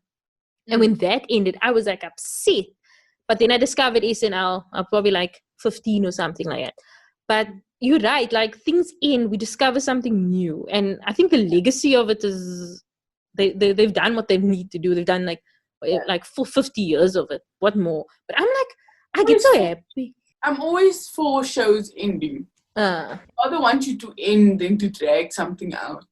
And when that ended, I was like upset. But then I discovered SNL, I'm probably like 15 or something like that. But you're right, like things end, we discover something new. And I think the legacy of it is they've done what they need to do. They've done like for 50 years of it. What more? But I'm like, I get so happy. I'm always for shows ending. I rather want you to end than to drag something out.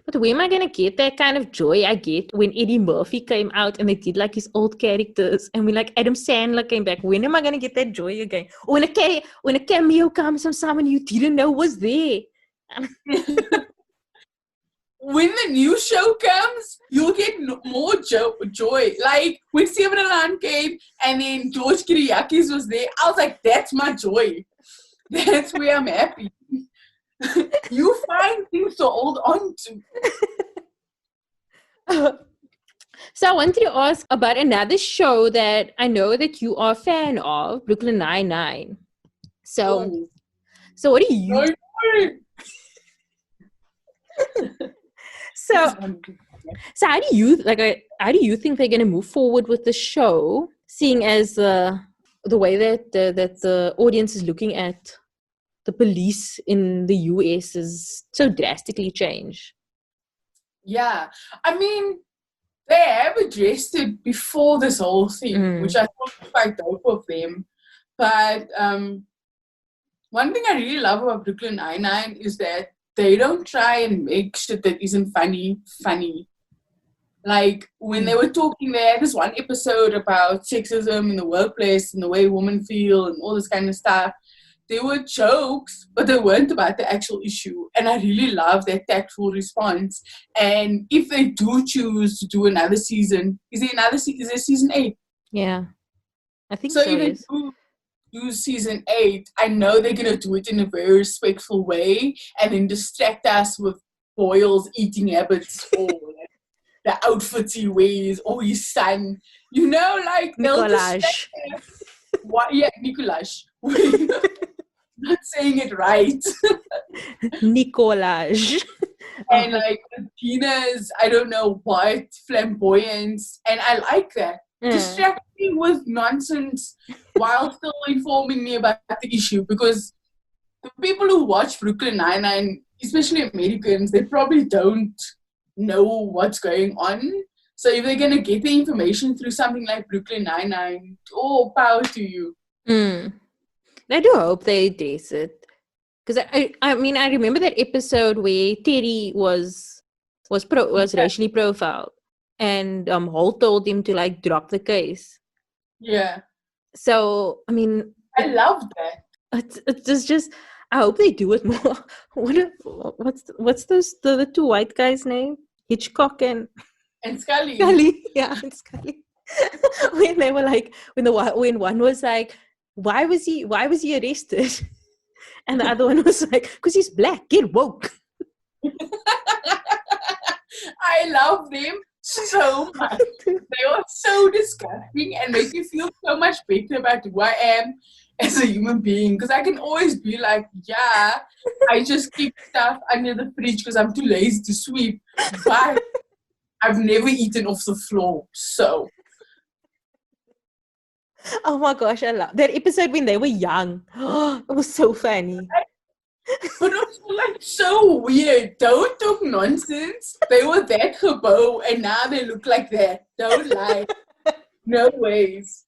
But where am I going to get that kind of joy I get when Eddie Murphy came out and they did like his old characters and when like Adam Sandler came back? When am I going to get that joy again? Or when a cameo comes from someone you didn't know was there. When the new show comes, you'll get more joy. Like when Seven the Line came and then George Kiriakis was there, I was like, that's my joy. That's where I'm happy. You find things to hold on to. So I wanted to ask about another show that I know that you are a fan of, Brooklyn Nine-Nine. So what do you... So how do you think they're going to move forward with the show, seeing as the way that the audience is looking at the police in the US is so drastically changed? Yeah. I mean, they have addressed it before this whole thing, which I thought was quite dope of them. But one thing I really love about Brooklyn Nine-Nine is that they don't try and make shit that isn't funny. Like, when they were talking, they had this one episode about sexism in the workplace and the way women feel and all this kind of stuff. There were jokes, but they weren't about the actual issue. And I really love that tactful response. And if they do choose to do another season, is there season 8? Yeah, I think so. So if they do season 8, I know they're going to do it in a very respectful way and then distract us with Boyle's eating habits or the outfits he wears, or his son. You know, like they'll just what? Yeah, Nicolaj. Not saying it right. Nicolaj. And like Tina's, I don't know what, flamboyance, and I like that. Distracting with nonsense while still informing me about the issue, because the people who watch Brooklyn Nine-Nine, especially Americans, they probably don't know what's going on. So if they're gonna get the information through something like Brooklyn Nine-Nine, power to you. I do hope they address it, because I mean I remember that episode where Teddy was racially profiled, and Holt told him to like drop the case. Yeah. So I mean, I love that. It's just I hope they do it more. What's those the two white guys' name? Hitchcock and Scully. Yeah, and Scully. When they were like, when one was like, why was he arrested? And the other one was like, because he's black, get woke. I love them so much. They are so disgusting and make me feel so much better about who I am as a human being. Because I can always be like, yeah, I just keep stuff under the fridge because I'm too lazy to sweep. But I've never eaten off the floor, so. Oh my gosh, I love that episode when they were young. It was so funny. But also like so weird. Don't talk nonsense. They were that gebo and now they look like that. Don't lie. No ways.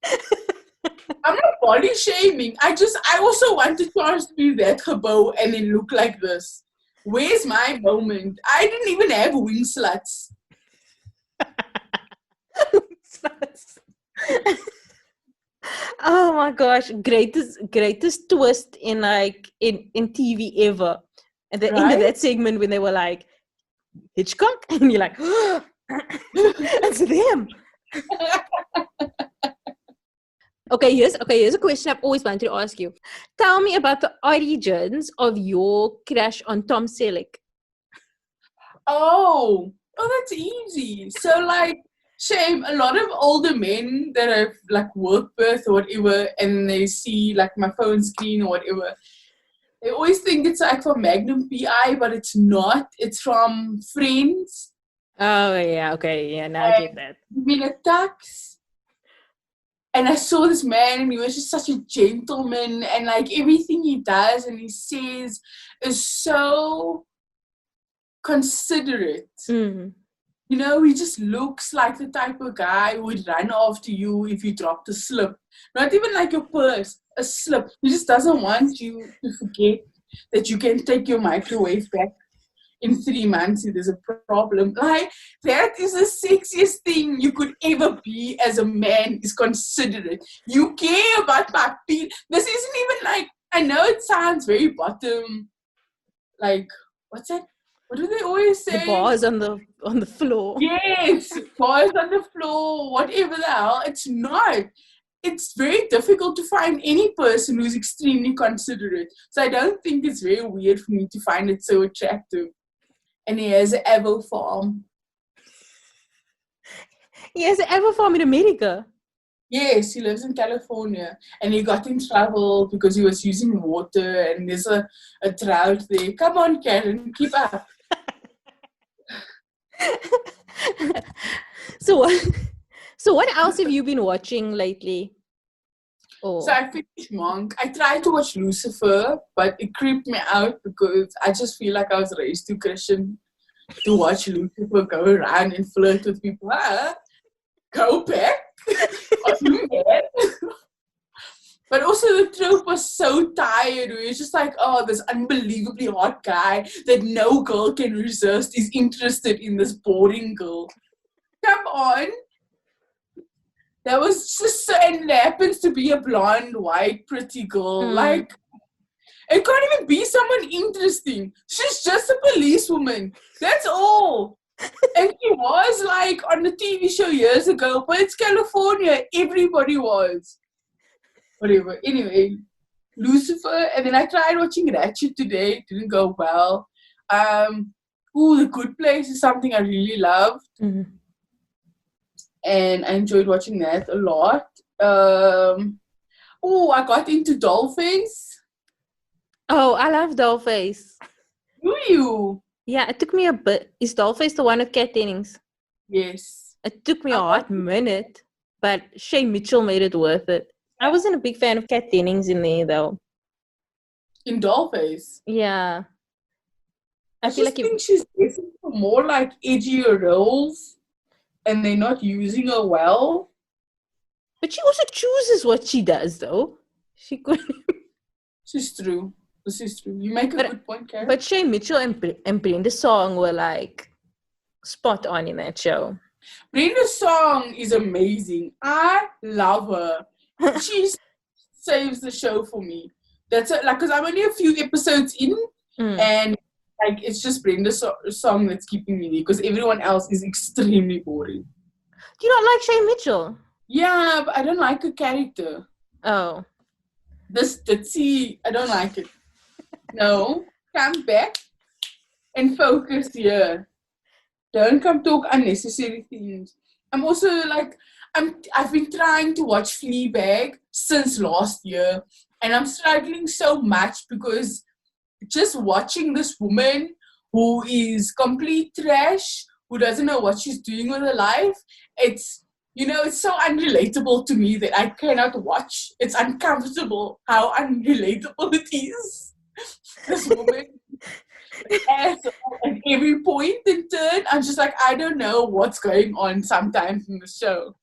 I'm not body shaming. I also want to chance to be that gebo and then look like this. Where's my moment? I didn't even have wing sluts. Oh my gosh, greatest twist in TV ever. At the end of that segment when they were like, Hitchcock, and you're like, oh, it's them. Okay, here's a question I've always wanted to ask you. Tell me about the origins of your crush on Tom Selleck. Oh, that's easy. So like, shame, a lot of older men that I've like worked with or whatever, and they see like my phone screen or whatever, they always think it's like from Magnum PI, but it's not. It's from Friends. Oh yeah, okay, yeah, now I get that. Being a tax. And I saw this man and he was just such a gentleman, and like everything he does and he says is so considerate. Mm-hmm. You know, he just looks like the type of guy who would run after you if you dropped a slip. Not even like your purse, a slip. He just doesn't want you to forget that you can take your microwave back in 3 months if there's a problem. Like, that is the sexiest thing you could ever be as a man, is considerate. You care about my feet. This isn't even like, I know it sounds very bottom, like, what's that? What do they always say? The bars on the floor. Yes, bars on the floor, whatever the hell. It's not. It's very difficult to find any person who's extremely considerate. So I don't think it's very weird for me to find it so attractive. And he has an apple farm. He has an apple farm in America? Yes, he lives in California. And he got in trouble because he was using water and there's a drought there. Come on, Caryn, keep up. So what else have you been watching lately? Oh. So I finished Monk. I tried to watch Lucifer, but it creeped me out because I just feel like I was raised too Christian to watch Lucifer go around and flirt with people. Go back. Are you mad? But also the trope was so tired. We were just like, oh, this unbelievably hot guy that no girl can resist is interested in this boring girl. Come on. That was just so, and it happens to be a blonde, white, pretty girl. Like, it can't even be someone interesting. She's just a policewoman. That's all. And she was like on the TV show years ago, but it's California. Everybody was. Whatever. Anyway, Lucifer, and then I tried watching Ratchet today. It didn't go well. The Good Place is something I really loved. Mm-hmm. and I enjoyed watching that a lot. I got into Dollface. Oh, I love Dollface. Do you? Yeah, it took me a bit. Is Dollface the one with Kat Dennings? Yes. It took me a hot minute, but Shay Mitchell made it worth it. I wasn't a big fan of Kat Dennings in there, though. In Dollface? Yeah. I think she's getting for more like edgier roles, and they're not using her well. But she also chooses what she does, though. She could. This is true. You make a good point, Caryn. But Shay Mitchell and Brenda Song were like spot on in that show. Brenda Song is amazing. I love her. She saves the show for me. That's it. Like, because I'm only a few episodes in, and like it's just Brenda Song that's keeping me there. Because everyone else is extremely boring. Do you not like Shay Mitchell? Yeah, but I don't like her character. Oh. I don't like it. No, come back and focus here. Don't come talk unnecessary things. I'm also like, I've been trying to watch Fleabag since last year, and I'm struggling so much because just watching this woman who is complete trash, who doesn't know what she's doing with her life, it's so unrelatable to me that I cannot watch. It's uncomfortable how unrelatable it is. This woman, at every point in turn, I'm just like, I don't know what's going on sometimes in the show.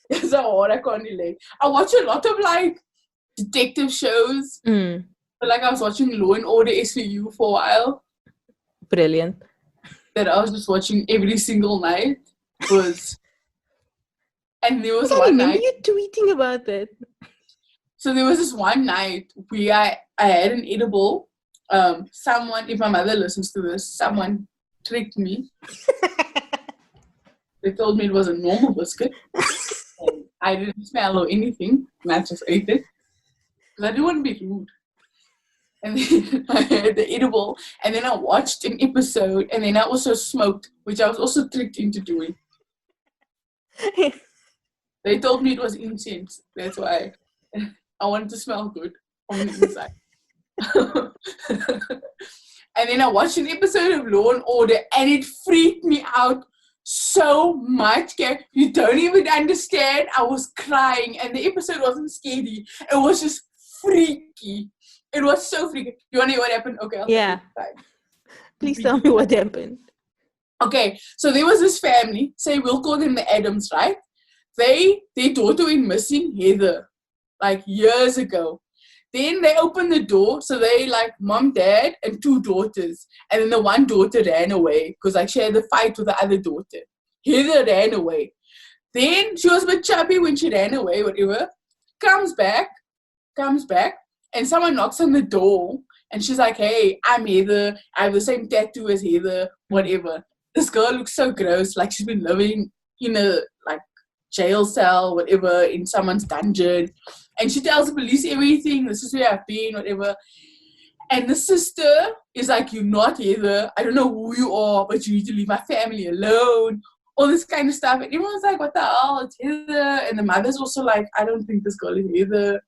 It's so hard, I can't relate. I watch a lot of like detective shows. But like I was watching Law and Order SVU for a while. Brilliant. That I was just watching every single night. And there was one night. you tweeting about that. So there was this one night where I had an edible. Someone, if my mother listens to this, someone tricked me. They told me it was a normal biscuit. And I didn't smell or anything. And I just ate it. Because I didn't want to be rude. And then I had the edible. And then I watched an episode. And then I also smoked, which I was also tricked into doing. They told me it was incense. That's why I wanted to smell good on the inside. And then I watched an episode of Law and Order, and it freaked me out so much. You don't even understand. I was crying, and the episode wasn't scary. It was just freaky. It was so freaky. You want to hear what happened? Okay. Yeah. Please tell me what happened. Okay, so there was this family. Say we'll call them the Adams, right? Their daughter went missing, Heather, like years ago. Then they opened the door, so they like mom, dad, and two daughters. And then the one daughter ran away because like she had a fight with the other daughter. Heather ran away. Then she was a bit chubby when she ran away, whatever. Comes back, and someone knocks on the door. And she's like, hey, I'm Heather. I have the same tattoo as Heather, whatever. This girl looks so gross, like she's been living in a like jail cell, whatever, in someone's dungeon. And she tells the police everything. This is where I've been, whatever. And the sister is like, you're not Heather. I don't know who you are, but you need to leave my family alone. All this kind of stuff. And everyone's like, what the hell? It's Heather. And the mother's also like, I don't think this girl is Heather.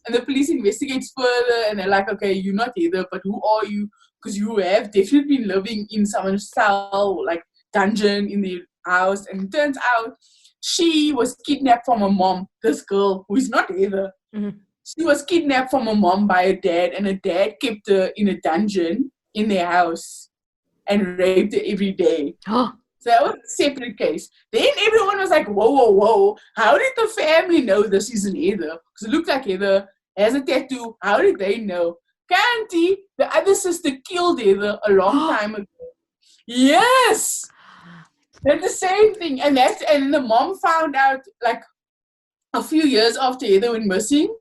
And the police investigates further. And they're like, okay, you're not Heather, but who are you? Because you have definitely been living in someone's cell, like dungeon in their house. And it turns out she was kidnapped from her mom, this girl who is not Heather. Mm-hmm. She was kidnapped from her mom by her dad, and her dad kept her in a dungeon in their house and raped her every day. So that was a separate case. Then everyone was like, whoa. How did the family know this isn't Heather? Because it looked like Heather has a tattoo. How did they know? Kanti, the other sister, killed Heather a long time ago. Yes! That's the same thing. And the mom found out like a few years after Heather went missing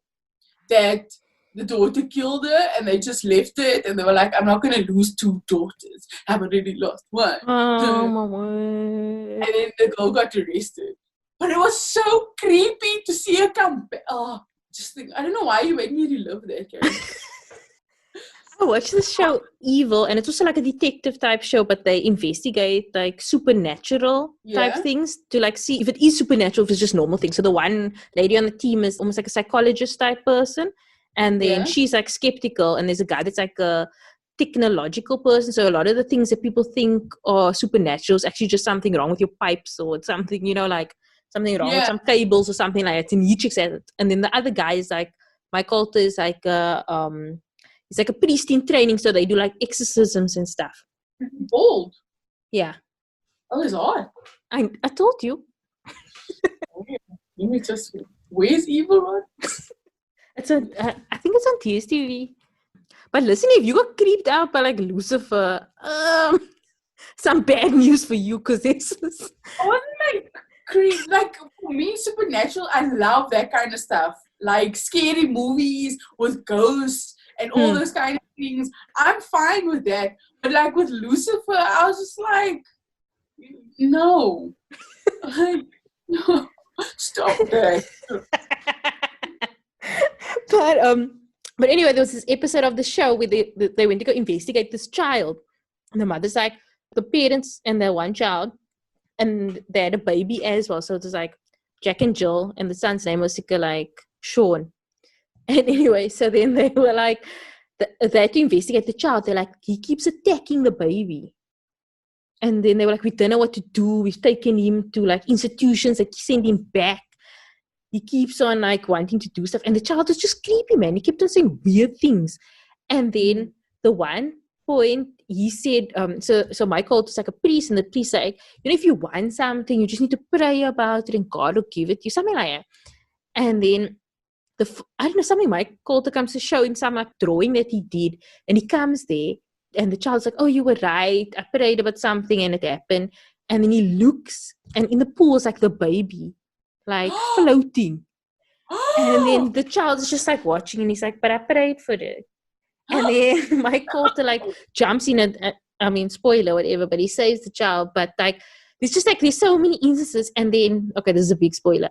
that the daughter killed her, and they just left it, and they were like, I'm not going to lose two daughters. I've already lost one. Oh, my word. And then the girl got arrested. But it was so creepy to see her come back. Oh, just think, I don't know why you made me relive that, Caryn. I watched this show Evil, and it's also like a detective type show, but they investigate like supernatural type things to like see if it is supernatural, if it's just normal things. So the one lady on the team is almost like a psychologist type person, and then she's like skeptical, and there's a guy that's like a technological person. So a lot of the things that people think are supernatural is actually just something wrong with your pipes or something, like something wrong with some cables or something like that. And he checks at it. And then the other guy is like, my Coulter is like he's like a priest in training, so they do like exorcisms and stuff. Bold. Yeah. Oh, it's odd. I told you. Let me just. Where's Evil on? I think it's on TSTV. But listen, if you got creeped out by like Lucifer, some bad news for you, because this is. I wasn't like for me, supernatural. I love that kind of stuff, like scary movies with ghosts and all those kind of things. I'm fine with that, but like with Lucifer, I was just like, no, like, no, stop that. But anyway, there was this episode of the show where they went to go investigate this child, and the mother's like the parents and their one child, and they had a baby as well. So it was like Jack and Jill, and the son's name was like Sean. And anyway, so then they were like, they had to investigate the child. They're like, he keeps attacking the baby. And then they were like, we don't know what to do. We've taken him to like institutions, like send him back. He keeps on like wanting to do stuff. And the child was just creepy, man. He kept on saying weird things. And then the one point he said, so Michael was like a priest, and the priest said, if you want something, you just need to pray about it and God will give it to you, something like that. And then I don't know, something Michael comes to show him some like drawing that he did, and he comes there, and the child's like, oh, you were right, I prayed about something and it happened. And then he looks, and in the pool is like the baby, like floating. And then the child is just like watching, and he's like, but I prayed for it. And then Michael like jumps in and spoiler, whatever, but he saves the child. But like, there's so many instances. And then, okay, this is a big spoiler.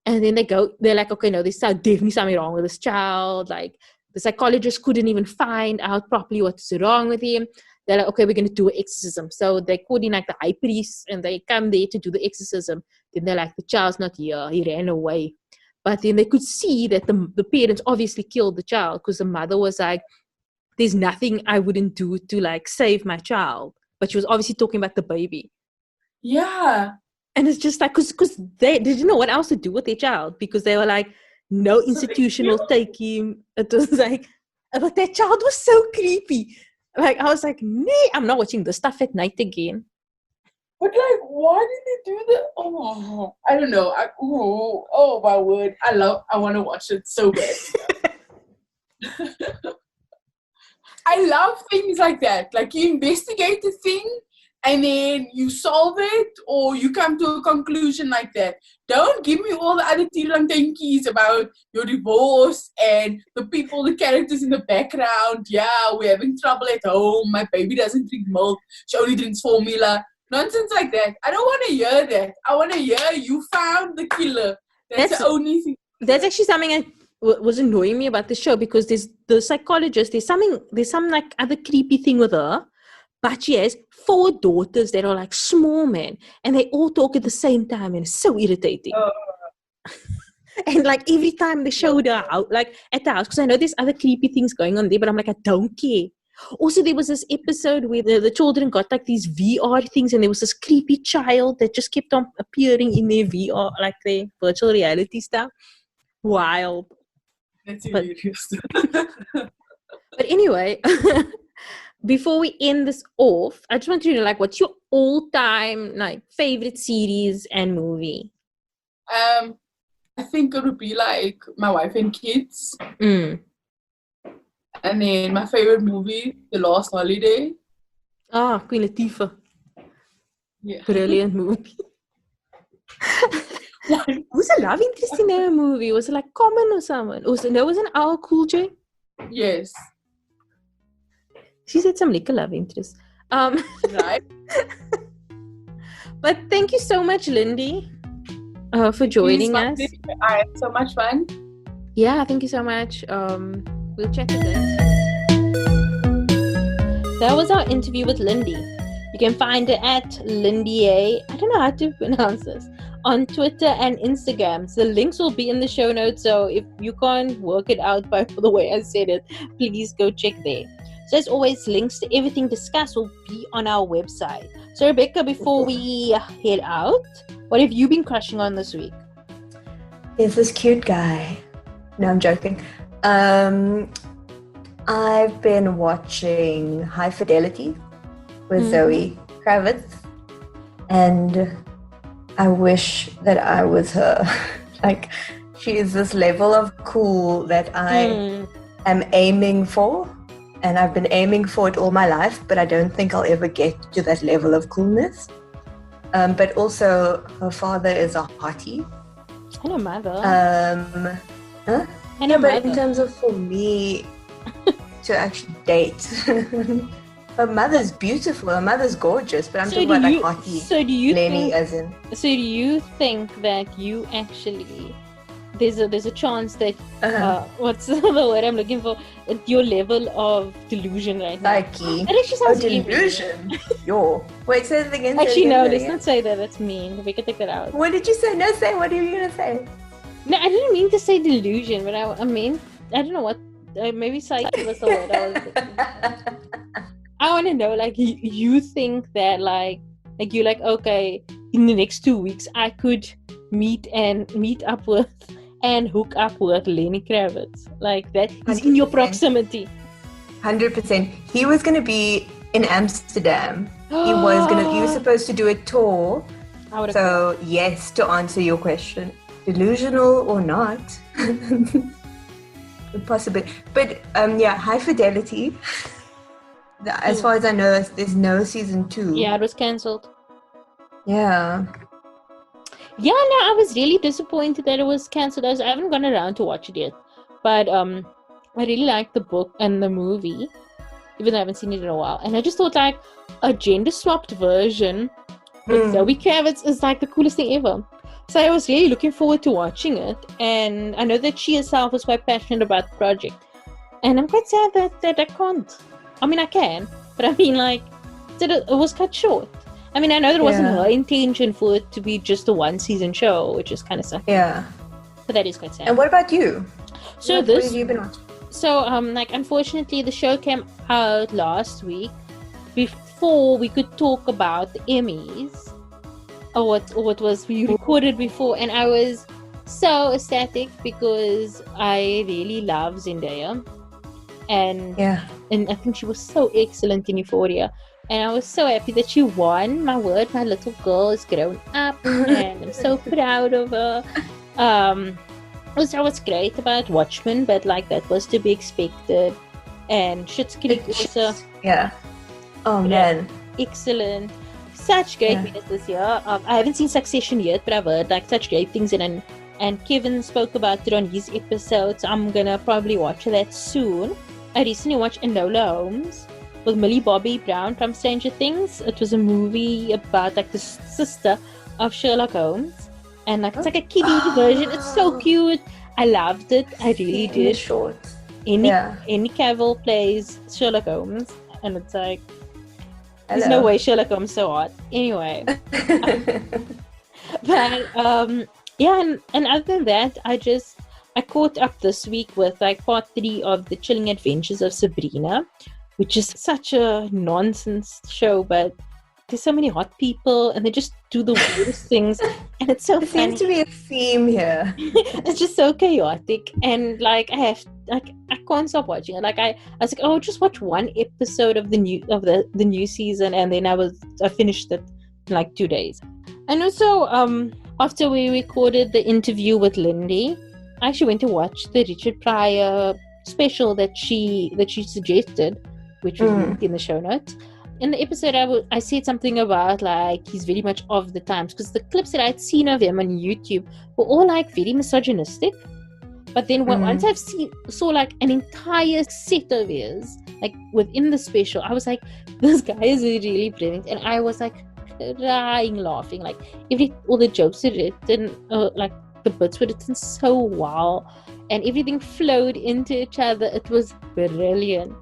And then they're like, okay, no, there's definitely something wrong with this child. Like, the psychologist couldn't even find out properly what's wrong with him. They're like, okay, we're going to do an exorcism. So they called in like the high priest, and they come there to do the exorcism. Then they're like, the child's not here. He ran away. But then they could see that the parents obviously killed the child, because the mother was like, there's nothing I wouldn't do to like save my child. But she was obviously talking about the baby. Yeah. And it's just like, because they didn't know what else to do with their child, because they were like, no institution will take him. It was like, but that child was so creepy. Like, I was like, nee, I'm not watching this stuff at night again. But like, why did they do that? Oh, I don't know. Oh my word. I want to watch it so bad. I love things like that. Like, you investigate the thing, and then you solve it, or you come to a conclusion like that. Don't give me all the other tirantenkies about your divorce and the characters in the background. Yeah, we're having trouble at home. My baby doesn't drink milk. She only drinks formula. Nonsense like that. I don't want to hear that. I want to hear you found the killer. That's the only thing. That's actually something I was annoying me about the show, because there's the psychologist. There's some like other creepy thing with her. But she has 4 daughters that are like small, man. And they all talk at the same time, and it's so irritating. And like every time they showed her out, like at the house, because I know there's other creepy things going on there, but I'm like, I don't care. Also, there was this episode where the children got like these VR things, and there was this creepy child that just kept on appearing in their VR, like their virtual reality stuff. Wild. That's hilarious. But anyway... Before we end this off, I just want you to know, like, what's your all-time like favorite series and movie? I think it would be like My Wife and Kids. And then my favorite movie, The Last Holiday. Queen Latifah. Yeah. Brilliant movie. Who's a love interest in that movie? Was it like Common or someone? There was an Al Cool J? Yes. She said some liquor love interest. Right. But thank you so much, Lindy, for joining us. I had so much fun. Yeah, thank you so much. We'll chat again. That was our interview with Lindy. You can find her at Lindy A. I don't know how to pronounce this. On Twitter and Instagram. So the links will be in the show notes. So if you can't work it out by the way I said it, please go check there. So as always, links to everything discussed will be on our website. So Rebecca, before we head out, what have you been crushing on this week? There's this cute guy. No, I'm joking. I've been watching High Fidelity with Zoe Kravitz, and I wish that I was her. Like, she is this level of cool that I am aiming for, and I've been aiming for it all my life, but I don't think I'll ever get to that level of coolness. But also, her father is a hottie. And her mother. Huh? And yeah, her but mother. in terms of for me to actually date, her mother's beautiful. Her mother's gorgeous, but I'm talking about like hottie. So do you Lenny, think? as in. So do you think that you actually there's a chance that what's the word I'm looking for? At your level of delusion right now. Psyche. That actually sounds delusion. Yo. Wait, say it again. Actually, no, let's not say that. That's mean. We can take that out. What did you say? No, say. What are you gonna say? No, I didn't mean to say delusion, but I mean, I don't know what. Maybe psyche was the word I was looking. I want to know, like, you think that, like you're like, okay, in the next 2 weeks, I could meet up with and hook up with Lenny Kravitz, like that. He's 100%. In your proximity. 100%. He was going to be in Amsterdam. He was supposed to do a tour. So yes, to answer your question, delusional or not, possibly. But High Fidelity. As far as I know, there's no season 2. Yeah, it was cancelled. Yeah. Yeah, no, I was really disappointed that it was cancelled. I haven't gone around to watch it yet. But I really liked the book and the movie, even though I haven't seen it in a while. And I just thought, like, a gender-swapped version with Zoe Kravitz is, like, the coolest thing ever. So I was really looking forward to watching it. And I know that she herself was quite passionate about the project. And I'm quite sad that I can't. I mean, I can. But I mean, like, it was cut short. I mean, I know there wasn't her intention for it to be just a 1-season show, which is kind of sad. Yeah. But that is quite sad. And what about you? So what have you been watching? So, unfortunately, the show came out last week before we could talk about the Emmys, or what was we recorded before, and I was so ecstatic because I really love Zendaya, and I think she was so excellent in Euphoria. And I was so happy that she won. My word, my little girl is grown up and I'm so proud of her. Also, what's great about Watchmen, but like that was to be expected. And Schitt's Creek also. Yeah. Oh man. Excellent. Such great winners this year. I haven't seen Succession yet, but I've heard like such great things and Kevin spoke about it on his episode, so I'm gonna probably watch that soon. I recently watched Enola Holmes with Millie Bobby Brown from Stranger Things. It was a movie about like the sister of Sherlock Holmes, and like it's like a kiddie version. It's so cute. I loved it. I really did. Short. Henry Cavill plays Sherlock Holmes, and it's like there's no way Sherlock Holmes is so hot. Anyway, but and other than that, I caught up this week with like part 3 of The Chilling Adventures of Sabrina, which is such a nonsense show, but there's so many hot people and they just do the weirdest things, and it's so funny. There seems to be a theme here. It's just so chaotic, and like I can't stop watching it. Like I was like, oh, just watch one episode of the new season, and then I finished it in like 2 days. And also after we recorded the interview with Lindy, I actually went to watch the Richard Pryor special that she suggested, which we linked in the show notes. In the episode, I said something about like he's very much of the times, because the clips that I'd seen of him on YouTube were all like very misogynistic. But then once I've saw like an entire set of his like within the special, I was like, this guy is really brilliant, and I was like crying laughing. Like all the jokes are written, like the bits were written so well, and everything flowed into each other. It was brilliant.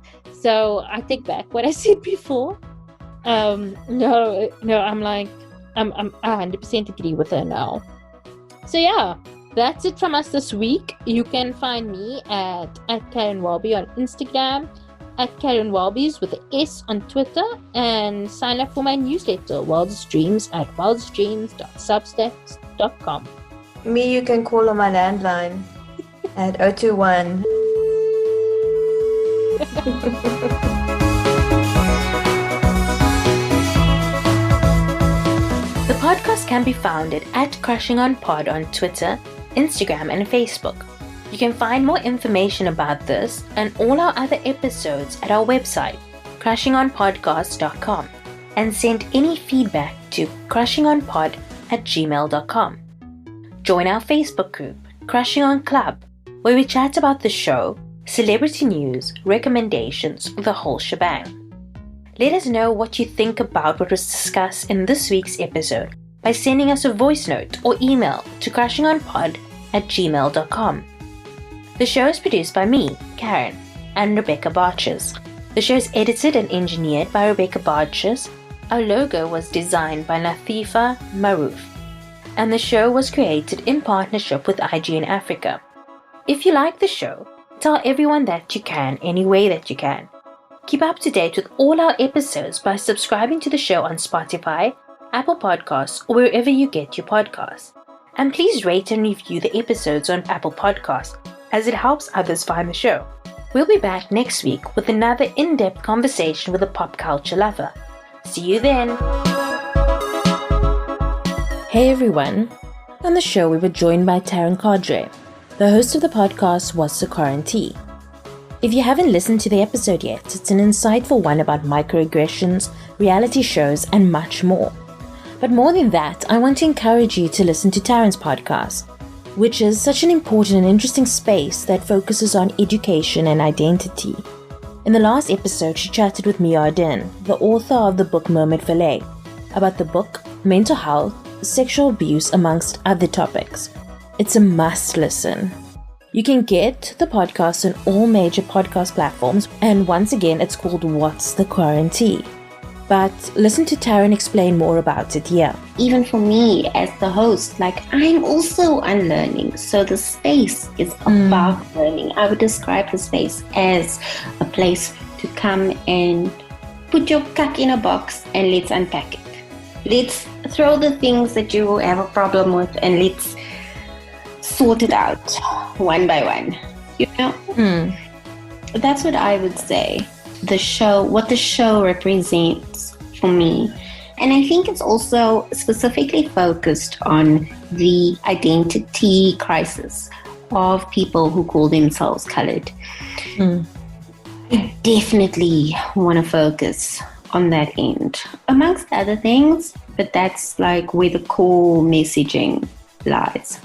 So I take back what I said before. No, I'm 100% agree with her now. So yeah, that's it from us this week. You can find me at Caryn Walby on Instagram, at Caryn Walbys with an S on Twitter, and sign up for my newsletter, Wildest Dreams, at wildestdreams.substack.com. Me, you can call on my landline at 021. The podcast can be found at Crushing on Pod on Twitter, Instagram, and Facebook. You can find more information about this and all our other episodes at our website, crushingonpodcast.com, and send any feedback to crushingonpod@gmail.com. Join our Facebook group, Crushing On Club, where we chat about the show, celebrity news, recommendations, the whole shebang. Let us know what you think about what was discussed in this week's episode by sending us a voice note or email to crushingonpod@gmail.com. The show is produced by me, Caryn, and Rebecca Barches. The show is edited and engineered by Rebecca Barches. Our logo was designed by Latifa Maroof. And the show was created in partnership with IGN Africa. If you like the show, tell everyone that you can, any way that you can. Keep up to date with all our episodes by subscribing to the show on Spotify, Apple Podcasts, or wherever you get your podcasts. And please rate and review the episodes on Apple Podcasts, as it helps others find the show. We'll be back next week with another in-depth conversation with a pop culture lover. See you then! Hey everyone! On the show we were joined by Taryn Cadre. The host of the podcast was Caryn T. If you haven't listened to the episode yet, it's an insightful one about microaggressions, reality shows, and much more. But more than that, I want to encourage you to listen to Taryn's podcast, which is such an important and interesting space that focuses on education and identity. In the last episode, she chatted with Mia Ardern, the author of the book Mermaid Valet, about the book, mental health, sexual abuse, amongst other topics. It's a must listen. You can get the podcast on all major podcast platforms, and once again, it's called What's the Quarantine? But listen to Taryn explain more about it here. Even for me as the host, I'm also unlearning. So the space is about learning. I would describe the space as a place to come and put your cuck in a box and let's unpack it. Let's throw the things that you have a problem with and let's sort it out one by one. That's what I would say. What the show represents for me. And I think it's also specifically focused on the identity crisis of people who call themselves colored. I definitely want to focus on that end, amongst other things, but that's where the core messaging lies.